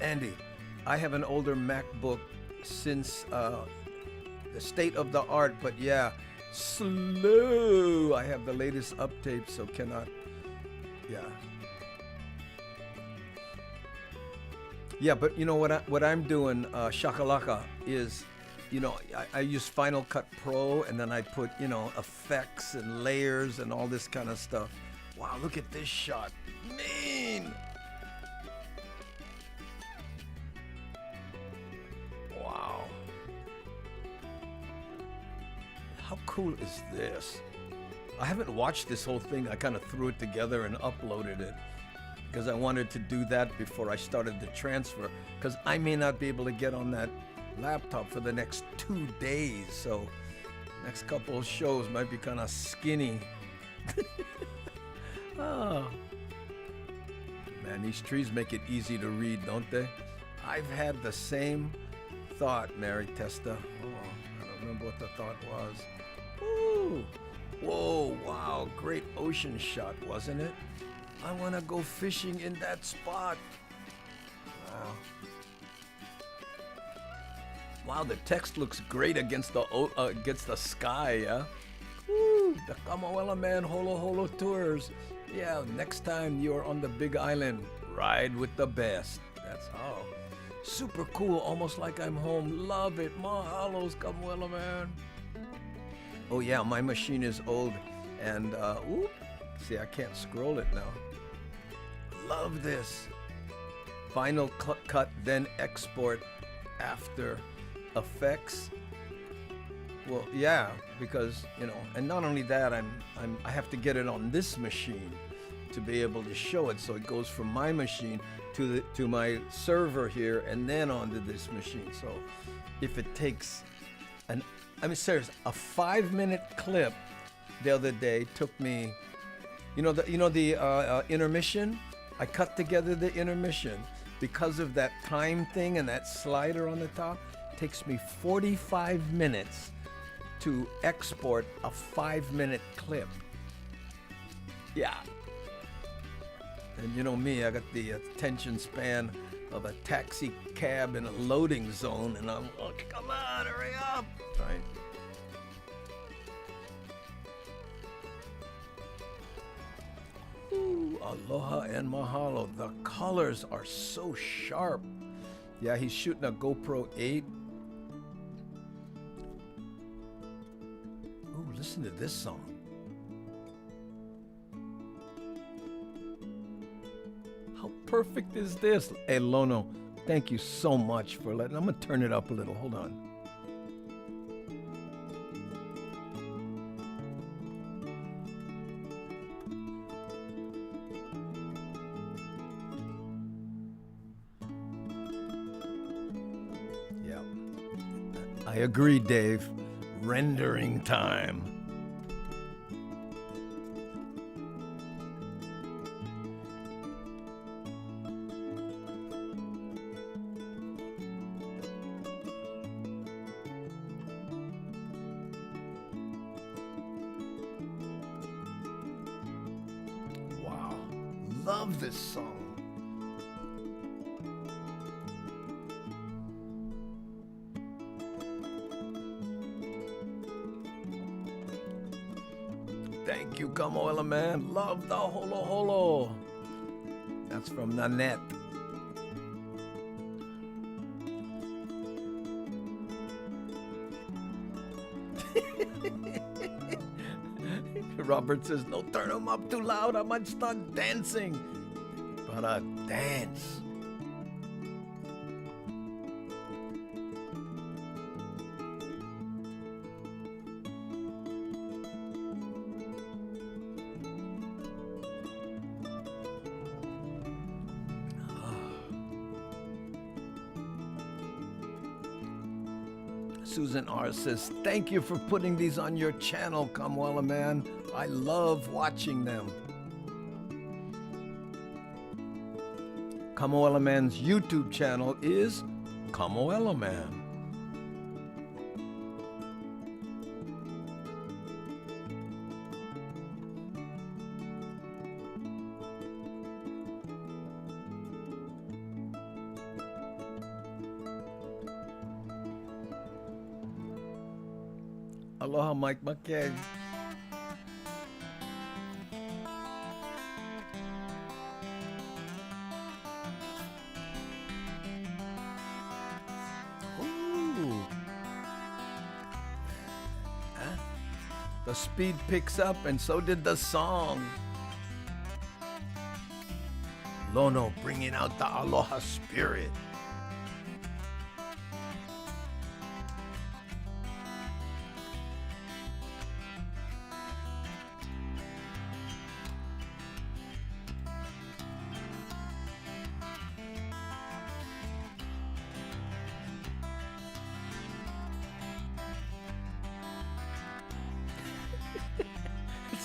Andy, I have an older MacBook since the state of the art, but yeah, slow. I have the latest update, so cannot. Yeah, but what I'm doing, shakalaka, is, I use Final Cut Pro, and then I put, effects and layers and all this kind of stuff. Wow, look at this shot. Mean! Wow. How cool is this? I haven't watched this whole thing. I kind of threw it together and uploaded it because I wanted to do that before I started the transfer, because I may not be able to get on that laptop for the next 2 days. So next couple of shows might be kind of skinny. Oh. Man, these trees make it easy to read, don't they? I've had the same thought, Mary Testa. Oh, I don't remember what the thought was. Ooh. Whoa, wow, great ocean shot, wasn't it? I want to go fishing in that spot. Wow. Wow, the text looks great against the sky, yeah? Woo, the Kamawela Man Holo Holo Tours. Yeah, next time you're on the Big Island, ride with the best. That's how. Super cool, almost like I'm home. Love it. Mahalos, Kamawela Man. Oh yeah, my machine is old, and see, I can't scroll it now. Love this. Final cut, then export after effects. Well, yeah, because and not only that, I have to get it on this machine to be able to show it. So it goes from my machine to my server here, and then onto this machine. So if it takes serious, a 5-minute clip the other day took me, the intermission. I cut together the intermission because of that time thing and that slider on the top. It takes me 45 minutes to export a 5-minute clip. Yeah. And me, I got the attention span of a taxi cab in a loading zone, and I'm like, come on, hurry up, right? Ooh, aloha and mahalo. The colors are so sharp. Yeah, he's shooting a GoPro 8. Ooh, listen to this song. How perfect is this? Hey, Lono, thank you so much for letting. I'm going to turn it up a little. Hold on. Yeah. I agree, Dave. Rendering time. Wow. Love this song. Thank you, Kamoela, man. Love the holo holo. That's from Nanette. Robert says, no, turn them up too loud. I might start dancing. But dance. Susan R. says, thank you for putting these on your channel, Kamwala man. I love watching them. Kamwala man's YouTube channel is Kamwala man. Aloha, Mike McKay. Ooh. Huh? The speed picks up, and so did the song. Lono bringing out the aloha spirit.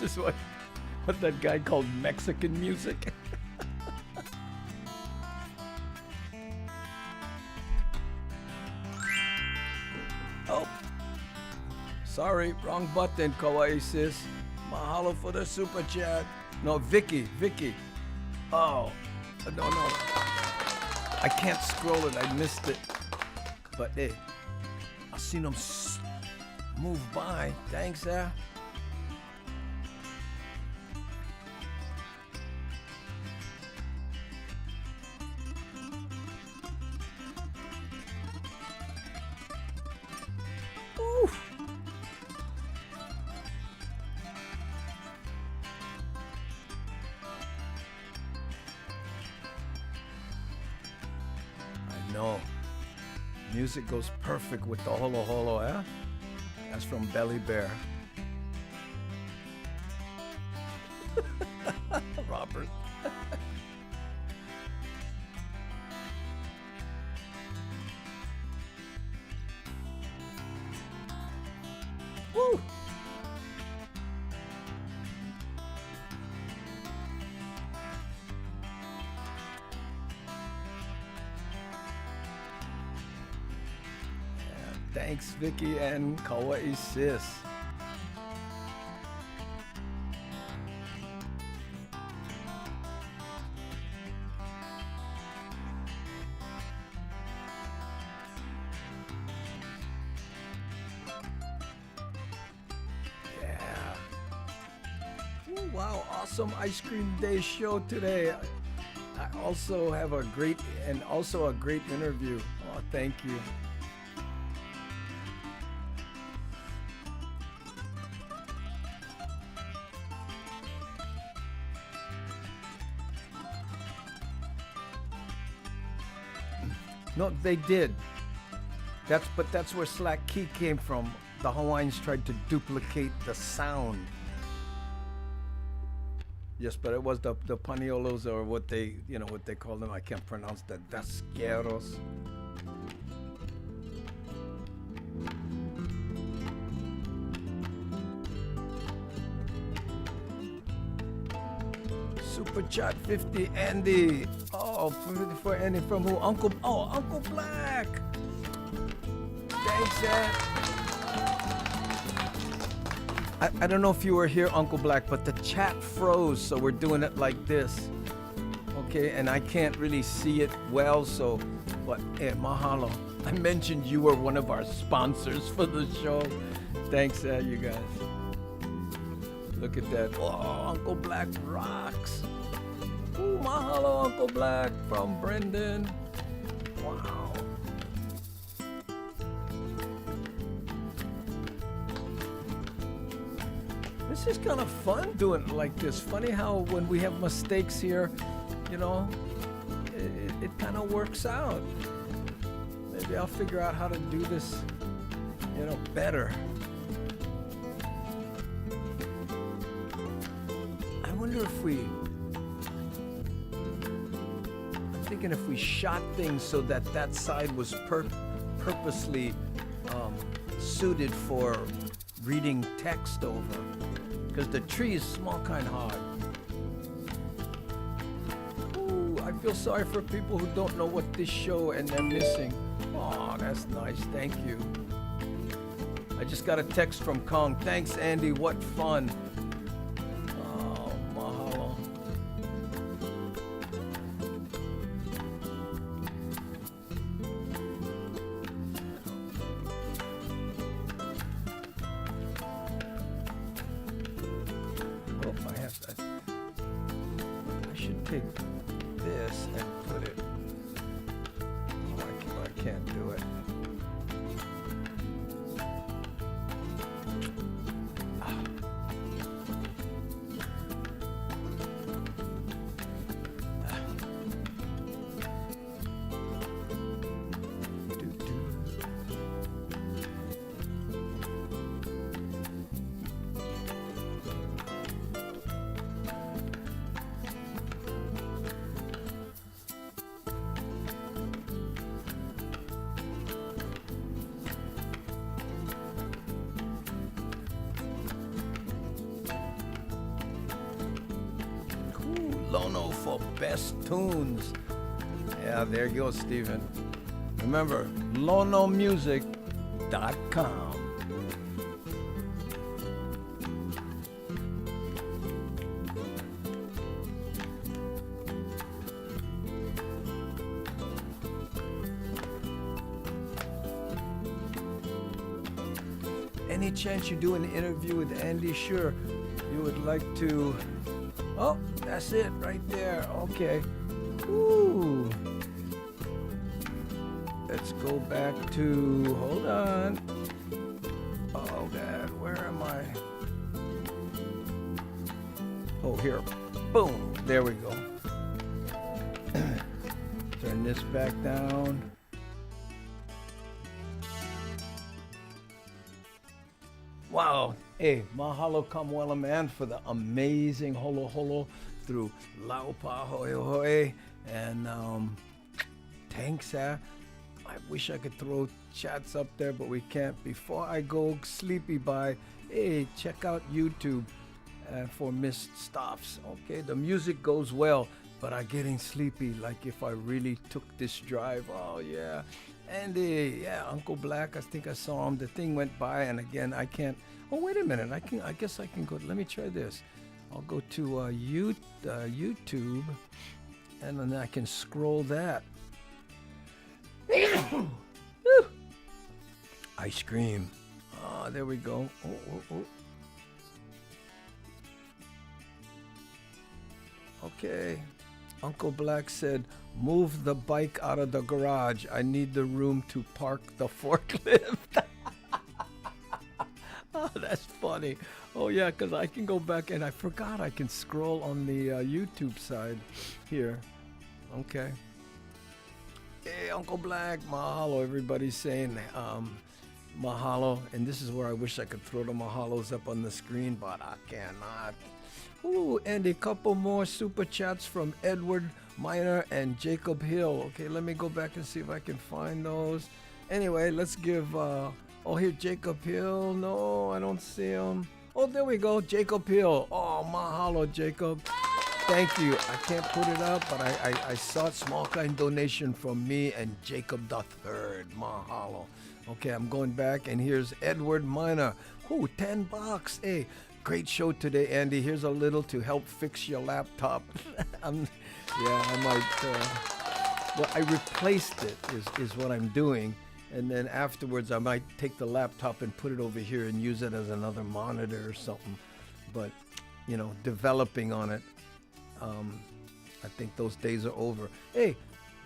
This is what that guy called Mexican music. Oh, sorry, wrong button, kawaii sis. Mahalo for the super chat. No, Vicky. Oh, no. I can't scroll it, I missed it. But hey, I seen them move by. Thanks, No. Music goes perfect with the holo holo, eh? That's from Belly Bear. Robert. Woo! Thanks, Vicky and kawaii sis. Yeah. Ooh, wow, awesome ice cream day show today. I also have a great interview. Oh, thank you. No, they did. That's where Slack Key came from. The Hawaiians tried to duplicate the sound. Yes, but it was the paniolos, or what they call them. I can't pronounce that. Dasqueros. Super chat 50 Andy. Oh, for Andy from who? Uncle Black. Thanks, I don't know if you were here, Uncle Black, but the chat froze, so we're doing it like this. Okay, and I can't really see it well, so, but hey, mahalo. I mentioned you were one of our sponsors for the show. Thanks, you guys. Look at that. Oh, Uncle Black rocks. Ooh, mahalo, Uncle Black from Brendan. Wow. This is kind of fun doing it like this. Funny how when we have mistakes here, you know, it kind of works out. Maybe I'll figure out how to do this, you know, better. I wonder if I'm thinking if we shot things so that that side was purposely suited for reading text over. Because the tree is small, kind of hard. Ooh, I feel sorry for people who don't know what this show and they're missing. Oh, that's nice. Thank you. I just got a text from Kong. Thanks, Andy. What fun. Oh, mahalo. Oh, I have that. I should take this and put it. Oh, I can't do it. Lono for best tunes. Yeah, there you go, Steven. Remember, lonomusic.com. Any chance you do an interview with Andy? Sure. You would like to... Oh, that's it right there. Okay. Ooh. Let's go back to, hold on. Oh, God, where am I? Oh, here. Boom. There we go. Turn this back down. Wow. Hey, mahalo kamwela, man, for the amazing holo holo through Laupa Hoi Hoi. And thanks, I wish I could throw chats up there, but we can't. Before I go sleepy by, hey, check out YouTube for missed stops. Okay, the music goes well, but I'm getting sleepy like if I really took this drive. Oh, yeah. Andy, yeah, Uncle Black, I think I saw him. The thing went by, and again, I can't. Oh, wait a minute. I guess I can go. Let me try this. I'll go to YouTube, and then I can scroll that. Ice cream. Oh, there we go. Oh. Okay. Uncle Black said, move the bike out of the garage. I need the room to park the forklift. Oh, that's funny. Oh, yeah, because I can go back, and I forgot I can scroll on the YouTube side here. Okay. Hey, Uncle Black, mahalo. Everybody's saying mahalo. And this is where I wish I could throw the mahalos up on the screen, but I cannot. Ooh, and a couple more super chats from Edward Miner and Jacob Hill. Okay, let me go back and see if I can find those. Anyway, let's give... Oh, here, Jacob Hill. No, I don't see him. Oh, there we go, Jacob Hill. Oh, mahalo, Jacob. Thank you. I can't put it up, but I saw a small kind donation from me and Jacob the Third. Mahalo. Okay, I'm going back, and here's Edward Miner. Ooh, $10. Hey, great show today, Andy. Here's a little to help fix your laptop. I might. Well, I replaced it. Is what I'm doing. And then afterwards, I might take the laptop and put it over here and use it as another monitor or something. but developing on it. I think those days are over. Hey,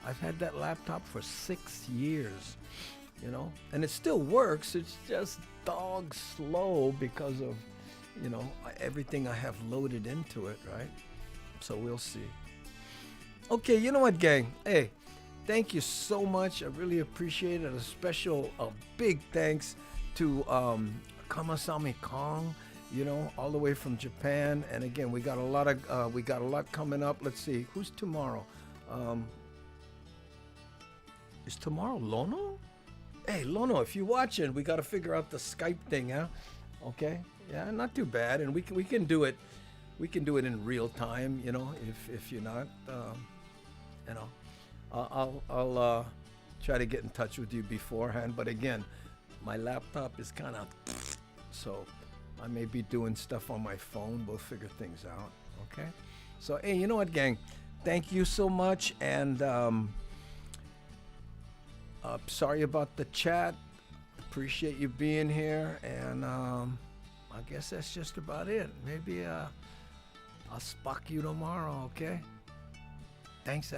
I've had that laptop for 6 years, and it still works. It's just dog slow because of, everything I have loaded into it, right? So we'll see. Okay, you know what, gang? Hey, thank you so much. I really appreciate it. A big thanks to Kamasami Kong, all the way from Japan. And again, we got a lot coming up. Let's see, who's tomorrow? Is tomorrow Lono? Hey, Lono, if you're watching, we got to figure out the Skype thing, huh? Okay, yeah, not too bad, and we can do it. We can do it in real time, if you're not, I'll try to get in touch with you beforehand. But again, my laptop is kind of, so I may be doing stuff on my phone. We'll figure things out, okay? So, hey, you know what, gang? Thank you so much, and sorry about the chat. Appreciate you being here, and I guess that's just about it. Maybe I'll spock you tomorrow, okay? Thanks,